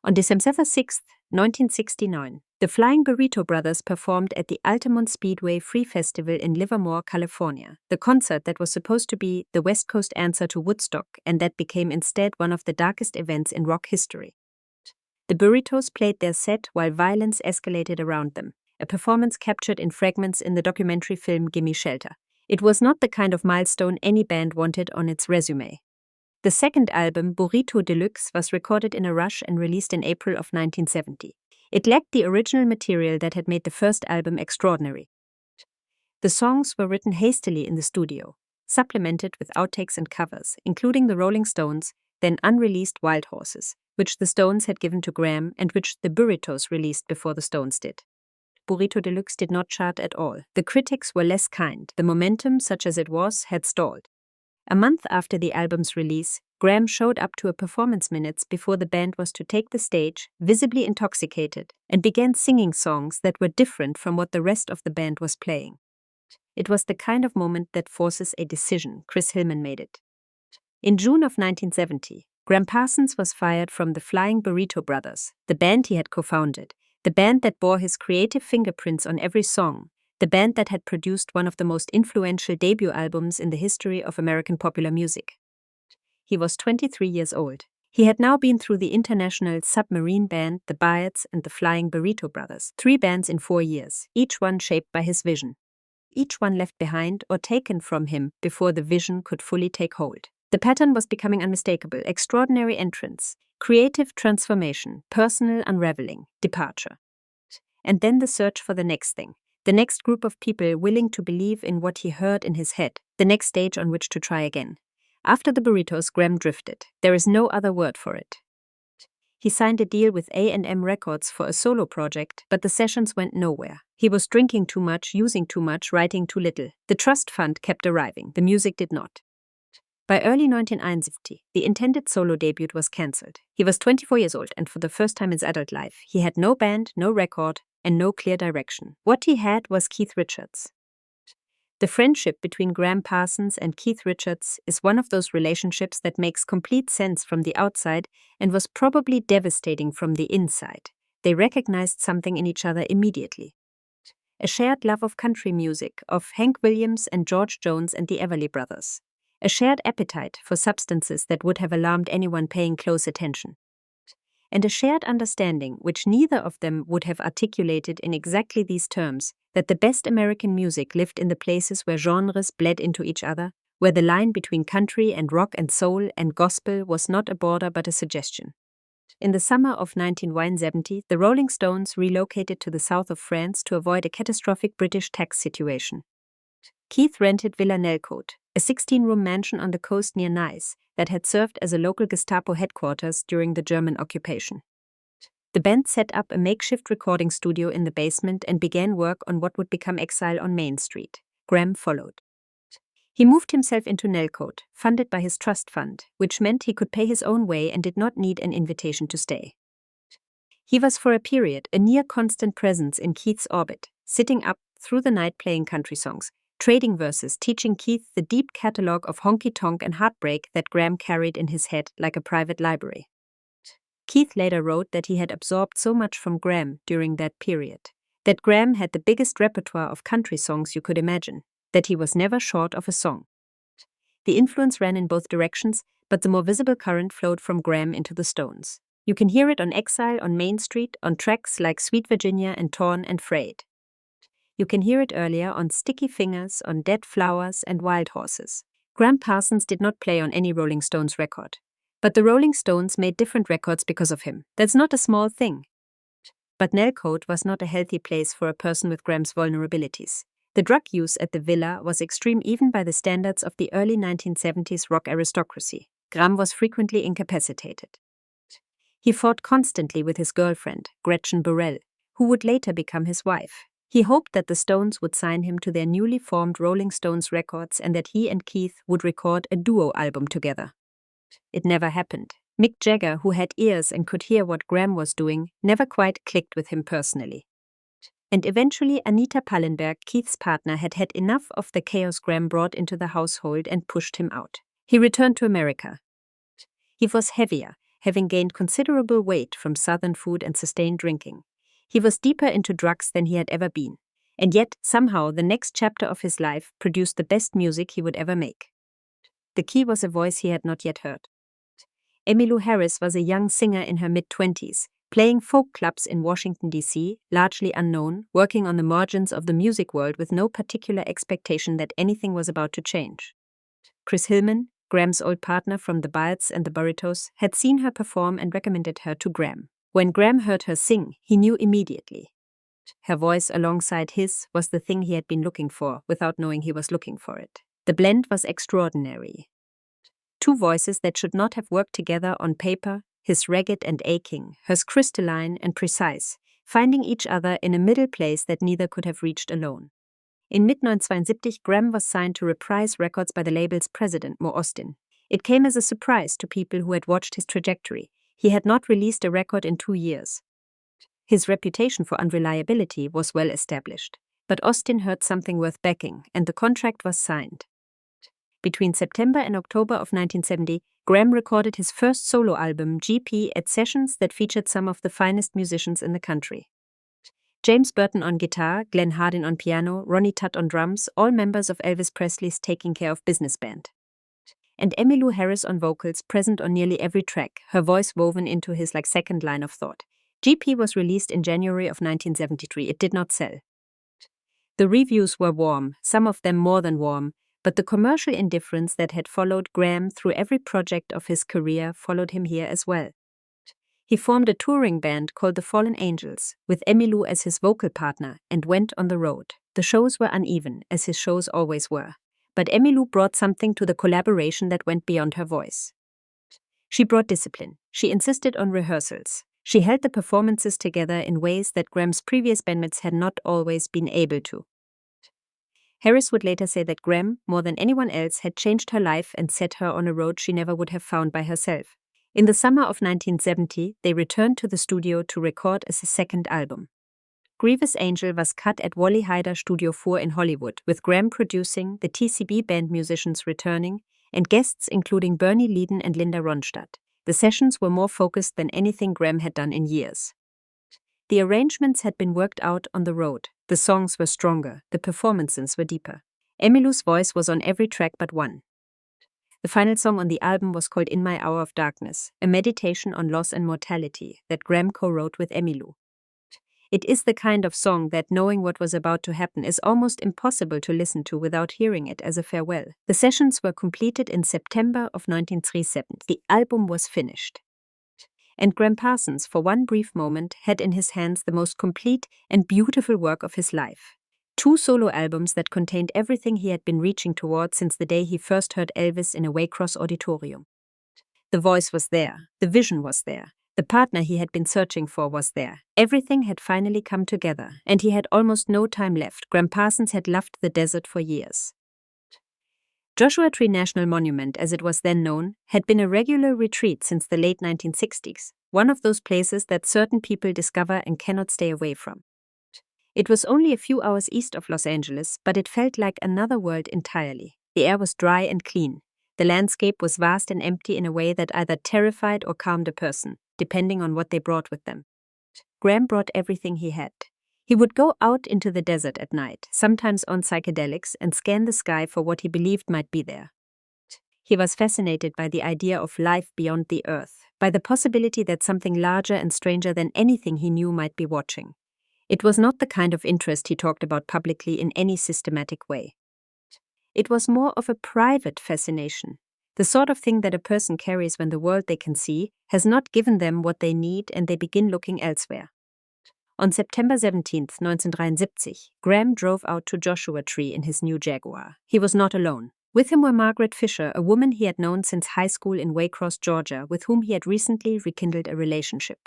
On December 6, 1969, the Flying Burrito Brothers performed at the Altamont Speedway Free Festival in Livermore, California, the concert that was supposed to be the West Coast answer to Woodstock and that became instead one of the darkest events in rock history. The Burritos played their set while violence escalated around them, a performance captured in fragments in the documentary film Gimme Shelter. It was not the kind of milestone any band wanted on its resume. The second album, Burrito Deluxe, was recorded in a rush and released in April of 1970. It lacked the original material that had made the first album extraordinary. The songs were written hastily in the studio, supplemented with outtakes and covers, including the Rolling Stones' then unreleased Wild Horses, which the Stones had given to Graham and which the Burritos released before the Stones did. Burrito Deluxe did not chart at all. The critics were less kind. The momentum, such as it was, had stalled. A month after the album's release, Graham showed up to a performance minutes before the band was to take the stage, visibly intoxicated, and began singing songs that were different from what the rest of the band was playing. It was the kind of moment that forces a decision. Chris Hillman made it. In June of 1970, Graham Parsons was fired from the Flying Burrito Brothers, the band he had co-founded, the band that bore his creative fingerprints on every song, the band that had produced one of the most influential debut albums in the history of American popular music. He was 23 years old. He had now been through the international submarine band, the Bites, and the Flying Burrito Brothers, 3 bands in 4 years, each one shaped by his vision. Each one left behind or taken from him before the vision could fully take hold. The pattern was becoming unmistakable: extraordinary entrance, creative transformation, personal unraveling, departure. And then the search for the next thing, the next group of people willing to believe in what he heard in his head, the next stage on which to try again. After the Burritos, Graham drifted. There is no other word for it. He signed a deal with A&M Records for a solo project, but the sessions went nowhere. He was drinking too much, using too much, writing too little. The trust fund kept arriving. The music did not. By early 1990, the intended solo debut was cancelled. He was 24 years old, and for the first time in his adult life, he had no band, no record, and no clear direction. What he had was Keith Richards. The friendship between Graham Parsons and Keith Richards is one of those relationships that makes complete sense from the outside and was probably devastating from the inside. They recognized something in each other immediately. A shared love of country music, of Hank Williams and George Jones and the Everly Brothers. A shared appetite for substances that would have alarmed anyone paying close attention. And a shared understanding, which neither of them would have articulated in exactly these terms, that the best American music lived in the places where genres bled into each other, where the line between country and rock and soul and gospel was not a border but a suggestion. In the summer of 1970, the Rolling Stones relocated to the south of France to avoid a catastrophic British tax situation. Keith rented Villa Nelcote, a 16-room mansion on the coast near Nice that had served as a local Gestapo headquarters during the German occupation. The band set up a makeshift recording studio in the basement and began work on what would become Exile on Main Street. Graham followed. He moved himself into Nelcote, funded by his trust fund, which meant he could pay his own way and did not need an invitation to stay. He was for a period a near-constant presence in Keith's orbit, sitting up through the night playing country songs, trading verses, teaching Keith the deep catalogue of honky-tonk and heartbreak that Graham carried in his head like a private library. Keith later wrote that he had absorbed so much from Graham during that period, that Graham had the biggest repertoire of country songs you could imagine, that he was never short of a song. The influence ran in both directions, but the more visible current flowed from Graham into the Stones. You can hear it on Exile on Main Street, on tracks like Sweet Virginia and Torn and Frayed. You can hear it earlier on Sticky Fingers, on Dead Flowers and Wild Horses. Graham Parsons did not play on any Rolling Stones record. But the Rolling Stones made different records because of him. That's not a small thing. But Nelcote was not a healthy place for a person with Graham's vulnerabilities. The drug use at the villa was extreme even by the standards of the early 1970s rock aristocracy. Graham was frequently incapacitated. He fought constantly with his girlfriend, Gretchen Burrell, who would later become his wife. He hoped that the Stones would sign him to their newly formed Rolling Stones records and that he and Keith would record a duo album together. It never happened. Mick Jagger, who had ears and could hear what Graham was doing, never quite clicked with him personally. And eventually Anita Pallenberg, Keith's partner, had had enough of the chaos Graham brought into the household and pushed him out. He returned to America. He was heavier, having gained considerable weight from Southern food and sustained drinking. He was deeper into drugs than he had ever been. And yet, somehow, the next chapter of his life produced the best music he would ever make. The key was a voice he had not yet heard. Emmylou Harris was a young singer in her mid-20s, playing folk clubs in Washington, D.C., largely unknown, working on the margins of the music world with no particular expectation that anything was about to change. Chris Hillman, Graham's old partner from the Biles and the Burritos, had seen her perform and recommended her to Graham. When Graham heard her sing, he knew immediately. Her voice alongside his was the thing he had been looking for without knowing he was looking for it. The blend was extraordinary. Two voices that should not have worked together on paper, his ragged and aching, hers crystalline and precise, finding each other in a middle place that neither could have reached alone. In mid-1972, Graham was signed to Reprise Records by the label's president, Mo Ostin. It came as a surprise to people who had watched his trajectory. He had not released a record in 2 years. His reputation for unreliability was well established. But Ostin heard something worth backing, and the contract was signed. Between September and October of 1970, Graham recorded his first solo album, GP, at sessions that featured some of the finest musicians in the country. James Burton on guitar, Glenn Hardin on piano, Ronnie Tutt on drums, all members of Elvis Presley's Taking Care of Business band. And Emmylou Harris on vocals, present on nearly every track, her voice woven into his second line of thought. GP was released in January of 1973. It did not sell. The reviews were warm, some of them more than warm, but the commercial indifference that had followed Graham through every project of his career followed him here as well. He formed a touring band called the Fallen Angels, with Emmylou as his vocal partner, and went on the road. The shows were uneven, as his shows always were, but Emmylou brought something to the collaboration that went beyond her voice. She brought discipline. She insisted on rehearsals. She held the performances together in ways that Graham's previous bandmates had not always been able to. Harris would later say that Graham, more than anyone else, had changed her life and set her on a road she never would have found by herself. In the summer of 1970, they returned to the studio to record as a second album. Grievous Angel was cut at Wally Heider Studio 4 in Hollywood, with Graham producing, the TCB band musicians returning, and guests including Bernie Leadon and Linda Ronstadt. The sessions were more focused than anything Graham had done in years. The arrangements had been worked out on the road. The songs were stronger, the performances were deeper. Emmylou's voice was on every track but one. The final song on the album was called In My Hour of Darkness, a meditation on loss and mortality that Graham co-wrote with Emmylou. It is the kind of song that, knowing what was about to happen, is almost impossible to listen to without hearing it as a farewell. The sessions were completed in September of 1937. The album was finished. And Graham Parsons, for one brief moment, had in his hands the most complete and beautiful work of his life. 2 solo albums that contained everything he had been reaching toward since the day he first heard Elvis in a Waycross auditorium. The voice was there, the vision was there, the partner he had been searching for was there. Everything had finally come together, and he had almost no time left. Graham Parsons had loved the desert for years. Joshua Tree National Monument, as it was then known, had been a regular retreat since the late 1960s, one of those places that certain people discover and cannot stay away from. It was only a few hours east of Los Angeles, but it felt like another world entirely. The air was dry and clean. The landscape was vast and empty in a way that either terrified or calmed a person, depending on what they brought with them. Graham brought everything he had. He would go out into the desert at night, sometimes on psychedelics, and scan the sky for what he believed might be there. He was fascinated by the idea of life beyond the earth, by the possibility that something larger and stranger than anything he knew might be watching. It was not the kind of interest he talked about publicly in any systematic way. It was more of a private fascination, the sort of thing that a person carries when the world they can see has not given them what they need and they begin looking elsewhere. On September 17, 1973, Graham drove out to Joshua Tree in his new Jaguar. He was not alone. With him were Margaret Fisher, a woman he had known since high school in Waycross, Georgia, with whom he had recently rekindled a relationship.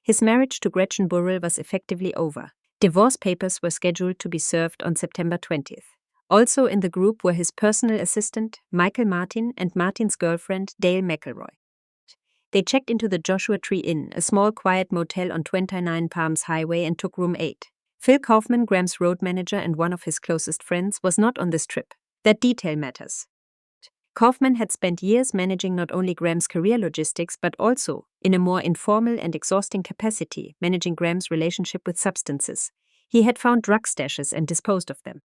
His marriage to Gretchen Burrell was effectively over. Divorce papers were scheduled to be served on September 20th. Also in the group were his personal assistant, Michael Martin, and Martin's girlfriend, Dale McElroy. They checked into the Joshua Tree Inn, a small quiet motel on 29 Palms Highway, and took room 8. Phil Kaufman, Graham's road manager and one of his closest friends, was not on this trip. That detail matters. Kaufman had spent years managing not only Graham's career logistics, but also, in a more informal and exhausting capacity, managing Graham's relationship with substances. He had found drug stashes and disposed of them.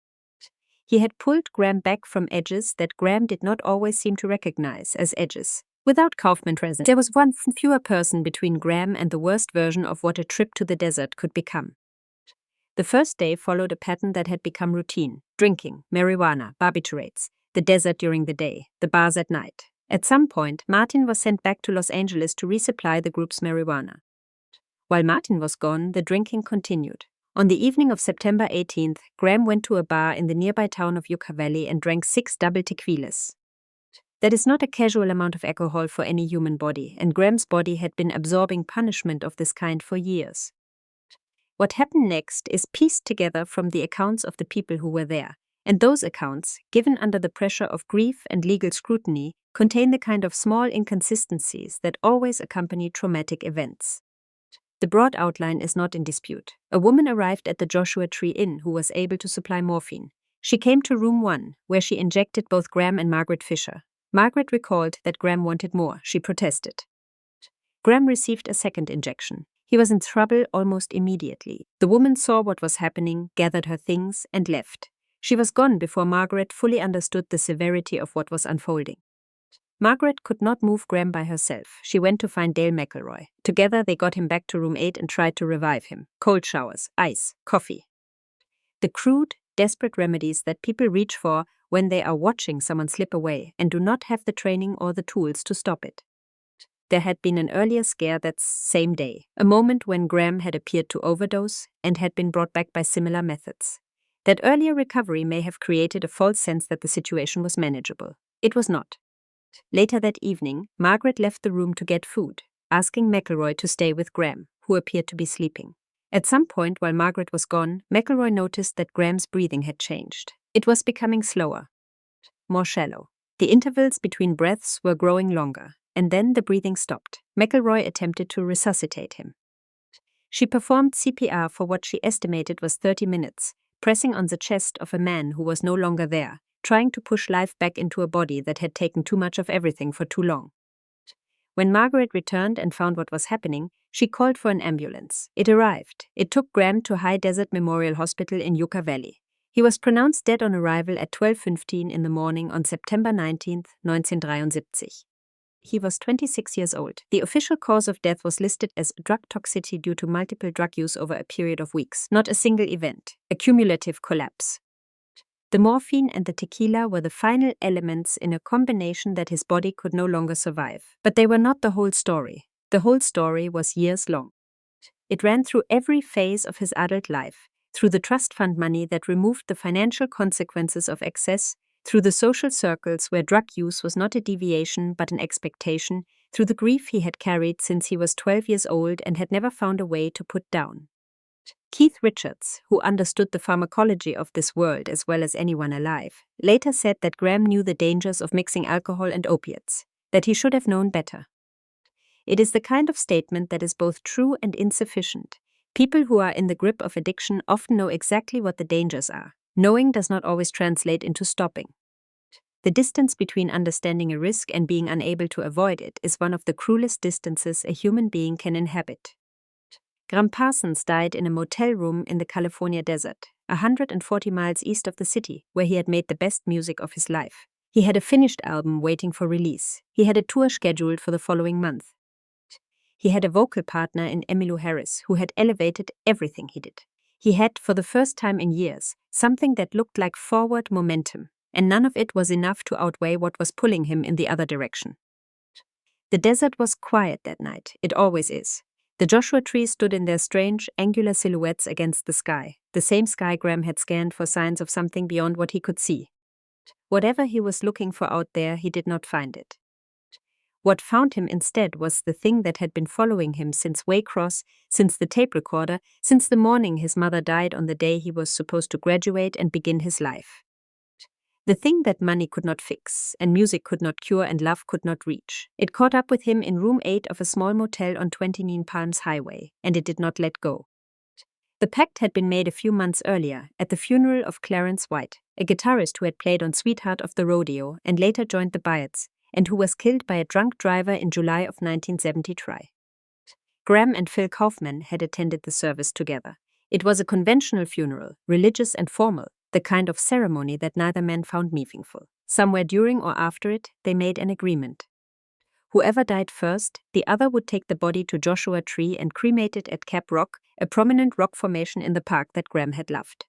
He had pulled Graham back from edges that Graham did not always seem to recognize as edges. Without Kaufman present, there was one fewer person between Graham and the worst version of what a trip to the desert could become. The first day followed a pattern that had become routine: drinking, marijuana, barbiturates, the desert during the day, the bars at night. At some point, Martin was sent back to Los Angeles to resupply the group's marijuana. While Martin was gone, the drinking continued. On the evening of September 18th, Graham went to a bar in the nearby town of Yucca Valley and drank 6 double tequilas. That is not a casual amount of alcohol for any human body, and Graham's body had been absorbing punishment of this kind for years. What happened next is pieced together from the accounts of the people who were there, and those accounts, given under the pressure of grief and legal scrutiny, contain the kind of small inconsistencies that always accompany traumatic events. The broad outline is not in dispute. A woman arrived at the Joshua Tree Inn who was able to supply morphine. She came to room 1, where she injected both Graham and Margaret Fisher. Margaret recalled that Graham wanted more. She protested. Graham received a second injection. He was in trouble almost immediately. The woman saw what was happening, gathered her things, and left. She was gone before Margaret fully understood the severity of what was unfolding. Margaret could not move Graham by herself. She went to find Dale McElroy. Together they got him back to room 8 and tried to revive him. Cold showers, ice, coffee. The crude, desperate remedies that people reach for when they are watching someone slip away and do not have the training or the tools to stop it. There had been an earlier scare that same day, a moment when Graham had appeared to overdose and had been brought back by similar methods. That earlier recovery may have created a false sense that the situation was manageable. It was not. Later that evening, Margaret left the room to get food, asking McElroy to stay with Graham, who appeared to be sleeping. At some point while Margaret was gone, McElroy noticed that Graham's breathing had changed. It was becoming slower, more shallow. The intervals between breaths were growing longer, and then the breathing stopped. McElroy attempted to resuscitate him. She performed CPR for what she estimated was 30 minutes, pressing on the chest of a man who was no longer there, trying to push life back into a body that had taken too much of everything for too long. When Margaret returned and found what was happening, she called for an ambulance. It arrived. It took Graham to High Desert Memorial Hospital in Yucca Valley. He was pronounced dead on arrival at 12:15 in the morning on September 19, 1973. He was 26 years old. The official cause of death was listed as drug toxicity due to multiple drug use over a period of weeks, not a single event, a cumulative collapse. The morphine and the tequila were the final elements in a combination that his body could no longer survive. But they were not the whole story. The whole story was years long. It ran through every phase of his adult life, through the trust fund money that removed the financial consequences of excess, through the social circles where drug use was not a deviation but an expectation, through the grief he had carried since he was 12 years old and had never found a way to put down. Keith Richards, who understood the pharmacology of this world as well as anyone alive, later said that Graham knew the dangers of mixing alcohol and opiates, that he should have known better. It is the kind of statement that is both true and insufficient. People who are in the grip of addiction often know exactly what the dangers are. Knowing does not always translate into stopping. The distance between understanding a risk and being unable to avoid it is one of the cruelest distances a human being can inhabit. Graham Parsons died in a motel room in the California desert, 140 miles east of the city, where he had made the best music of his life. He had a finished album waiting for release. He had a tour scheduled for the following month. He had a vocal partner in Emmylou Harris, who had elevated everything he did. He had, for the first time in years, something that looked like forward momentum, and none of it was enough to outweigh what was pulling him in the other direction. The desert was quiet that night. It always is. The Joshua trees stood in their strange, angular silhouettes against the sky, the same sky Graham had scanned for signs of something beyond what he could see. Whatever he was looking for out there, he did not find it. What found him instead was the thing that had been following him since Waycross, since the tape recorder, since the morning his mother died on the day he was supposed to graduate and begin his life. The thing that money could not fix, and music could not cure, and love could not reach. It caught up with him in room 8 of a small motel on 29 Palms Highway, and it did not let go. The pact had been made a few months earlier, at the funeral of Clarence White, a guitarist who had played on Sweetheart of the Rodeo and later joined the Biots, and who was killed by a drunk driver in July of 1973. Graham and Phil Kaufman had attended the service together. It was a conventional funeral, religious and formal, the kind of ceremony that neither man found meaningful. Somewhere during or after it, they made an agreement. Whoever died first, the other would take the body to Joshua Tree and cremate it at Cap Rock, a prominent rock formation in the park that Graham had loved.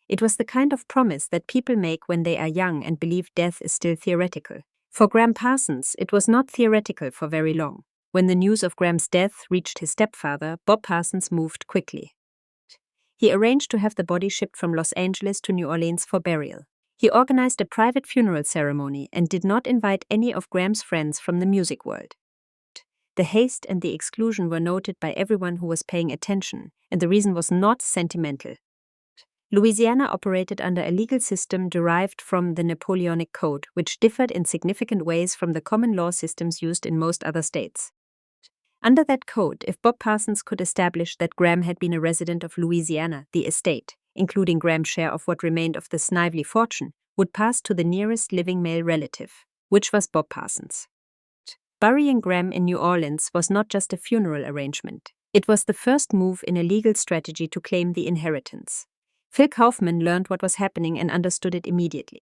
It was the kind of promise that people make when they are young and believe death is still theoretical. For Graham Parsons, it was not theoretical for very long. When the news of Graham's death reached his stepfather, Bob Parsons moved quickly. He arranged to have the body shipped from Los Angeles to New Orleans for burial. He organized a private funeral ceremony and did not invite any of Graham's friends from the music world. The haste and the exclusion were noted by everyone who was paying attention, and the reason was not sentimental. Louisiana operated under a legal system derived from the Napoleonic Code, which differed in significant ways from the common law systems used in most other states. Under that code, if Bob Parsons could establish that Graham had been a resident of Louisiana, the estate, including Graham's share of what remained of the Snively fortune, would pass to the nearest living male relative, which was Bob Parsons. Burying Graham in New Orleans was not just a funeral arrangement. It was the first move in a legal strategy to claim the inheritance. Phil Kaufman learned what was happening and understood it immediately.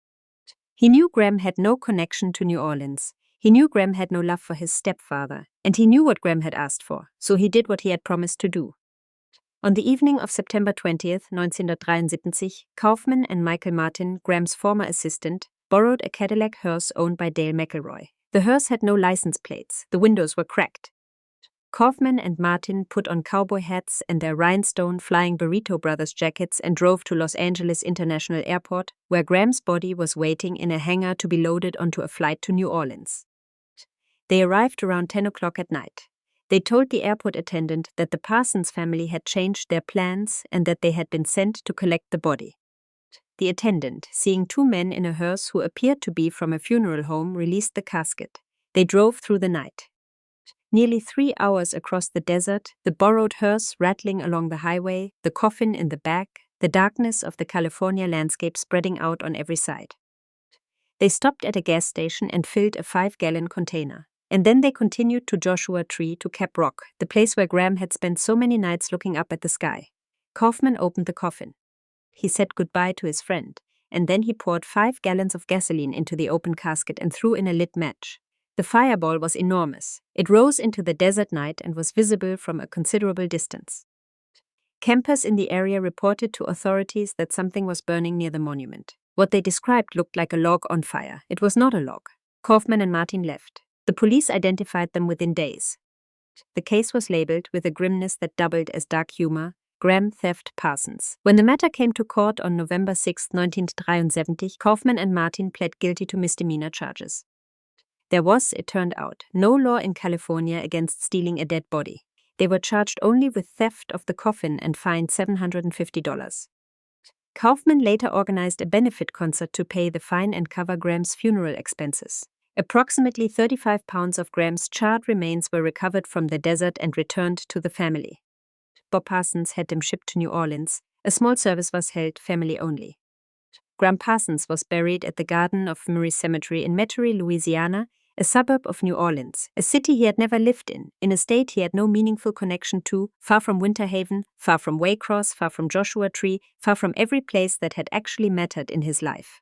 He knew Graham had no connection to New Orleans. He knew Graham had no love for his stepfather, and he knew what Graham had asked for, so he did what he had promised to do. On the evening of September 20th, 1973, Kaufman and Michael Martin, Graham's former assistant, borrowed a Cadillac hearse owned by Dale McElroy. The hearse had no license plates. The windows were cracked. Kaufman and Martin put on cowboy hats and their rhinestone Flying Burrito Brothers jackets and drove to Los Angeles International Airport, where Graham's body was waiting in a hangar to be loaded onto a flight to New Orleans. They arrived around 10 o'clock at night. They told the airport attendant that the Parsons family had changed their plans and that they had been sent to collect the body. The attendant, seeing two men in a hearse who appeared to be from a funeral home, released the casket. They drove through the night. Nearly 3 hours across the desert, the borrowed hearse rattling along the highway, the coffin in the back, the darkness of the California landscape spreading out on every side. They stopped at a gas station and filled a 5-gallon container. And then they continued to Joshua Tree to Cap Rock, the place where Graham had spent so many nights looking up at the sky. Kaufman opened the coffin. He said goodbye to his friend, and then he poured 5 gallons of gasoline into the open casket and threw in a lit match. The fireball was enormous. It rose into the desert night and was visible from a considerable distance. Campers in the area reported to authorities that something was burning near the monument. What they described looked like a log on fire. It was not a log. Kaufman and Martin left. The police identified them within days. The case was labeled with a grimness that doubled as dark humor, Graham Theft Parsons. When the matter came to court on November 6, 1973, Kaufman and Martin pled guilty to misdemeanor charges. There was, it turned out, no law in California against stealing a dead body. They were charged only with theft of the coffin and fined $750. Kaufman later organized a benefit concert to pay the fine and cover Graham's funeral expenses. Approximately 35 pounds of Graham's charred remains were recovered from the desert and returned to the family. Bob Parsons had them shipped to New Orleans. A small service was held, family only. Graham Parsons was buried at the Garden of Memory Cemetery in Metairie, Louisiana, a suburb of New Orleans, a city he had never lived in a state he had no meaningful connection to, far from Winter Haven, far from Waycross, far from Joshua Tree, far from every place that had actually mattered in his life.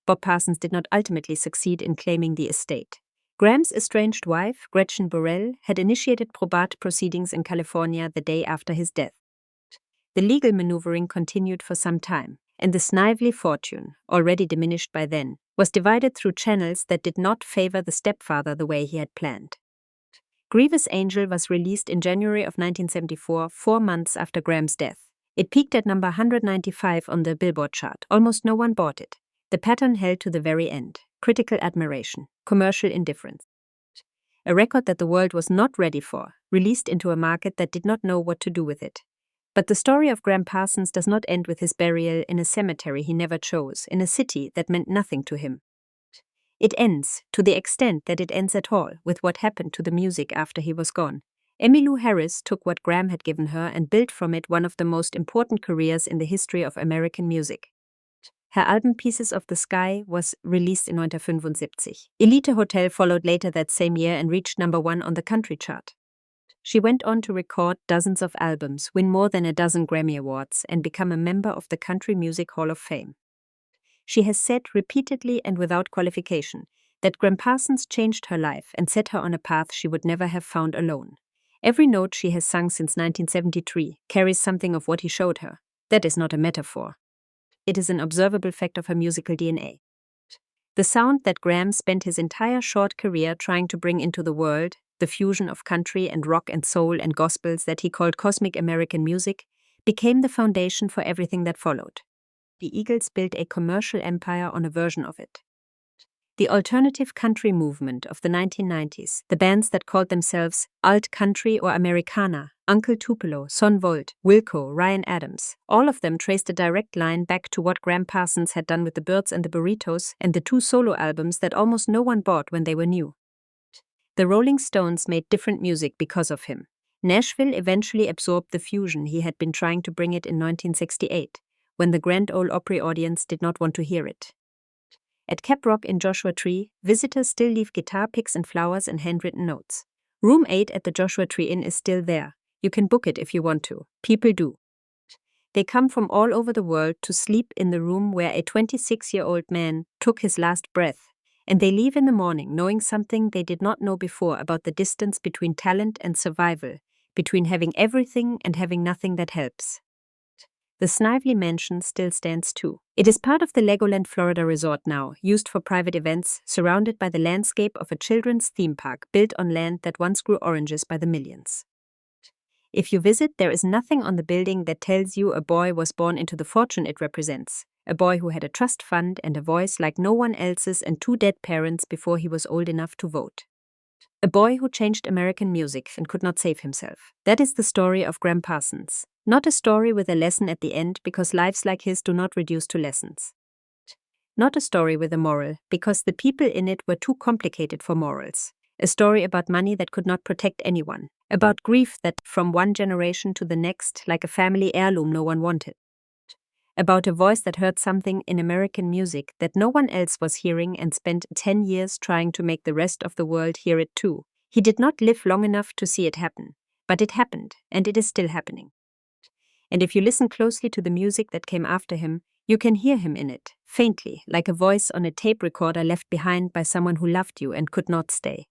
Bob Parsons did not ultimately succeed in claiming the estate. Graham's estranged wife, Gretchen Burrell, had initiated probate proceedings in California the day after his death. The legal maneuvering continued for some time, and the Snively fortune, already diminished by then, was divided through channels that did not favor the stepfather the way he had planned. Grievous Angel was released in January of 1974, 4 months after Graham's death. It peaked at number 195 on the Billboard chart. Almost no one bought it. The pattern held to the very end. Critical admiration, commercial indifference. A record that the world was not ready for, released into a market that did not know what to do with it. But the story of Graham Parsons does not end with his burial in a cemetery he never chose, in a city that meant nothing to him. It ends, to the extent that it ends at all, with what happened to the music after he was gone. Emmylou Harris took what Graham had given her and built from it one of the most important careers in the history of American music. Her album Pieces of the Sky was released in 1975. Elite Hotel followed later that same year and reached number 1 on the country chart. She went on to record dozens of albums, win more than a dozen Grammy Awards, and become a member of the Country Music Hall of Fame. She has said repeatedly and without qualification that Graham Parsons changed her life and set her on a path she would never have found alone. Every note she has sung since 1973 carries something of what he showed her. That is not a metaphor. It is an observable fact of her musical DNA. The sound that Graham spent his entire short career trying to bring into the world, the fusion of country and rock and soul and gospels that he called cosmic American music, became the foundation for everything that followed. The Eagles built a commercial empire on a version of it. The alternative country movement of the 1990s, the bands that called themselves alt country or Americana, Uncle Tupelo, Son Volt, Wilco, Ryan Adams, all of them traced a direct line back to what Graham Parsons had done with the Birds and the Burritos and the 2 solo albums that almost no one bought when they were new. The Rolling Stones made different music because of him. Nashville eventually absorbed the fusion he had been trying to bring it in 1968, when the Grand Ole Opry audience did not want to hear it. At Cap Rock in Joshua Tree, visitors still leave guitar picks and flowers and handwritten notes. Room 8 at the Joshua Tree Inn is still there. You can book it if you want to. People do. They come from all over the world to sleep in the room where a 26-year-old man took his last breath, and they leave in the morning knowing something they did not know before about the distance between talent and survival, between having everything and having nothing that helps. The Snively Mansion still stands too. It is part of the Legoland Florida resort now, used for private events, surrounded by the landscape of a children's theme park built on land that once grew oranges by the millions. If you visit, there is nothing on the building that tells you a boy was born into the fortune it represents, a boy who had a trust fund and a voice like no one else's and 2 dead parents before he was old enough to vote. A boy who changed American music and could not save himself. That is the story of Graham Parsons. Not a story with a lesson at the end, because lives like his do not reduce to lessons. Not a story with a moral, because the people in it were too complicated for morals. A story about money that could not protect anyone. About grief that from one generation to the next, like a family heirloom no one wanted. About a voice that heard something in American music that no one else was hearing and spent 10 years trying to make the rest of the world hear it too. He did not live long enough to see it happen, but it happened, and it is still happening. And if you listen closely to the music that came after him, you can hear him in it, faintly, like a voice on a tape recorder left behind by someone who loved you and could not stay.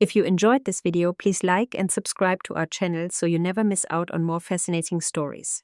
If you enjoyed this video, please like and subscribe to our channel so you never miss out on more fascinating stories.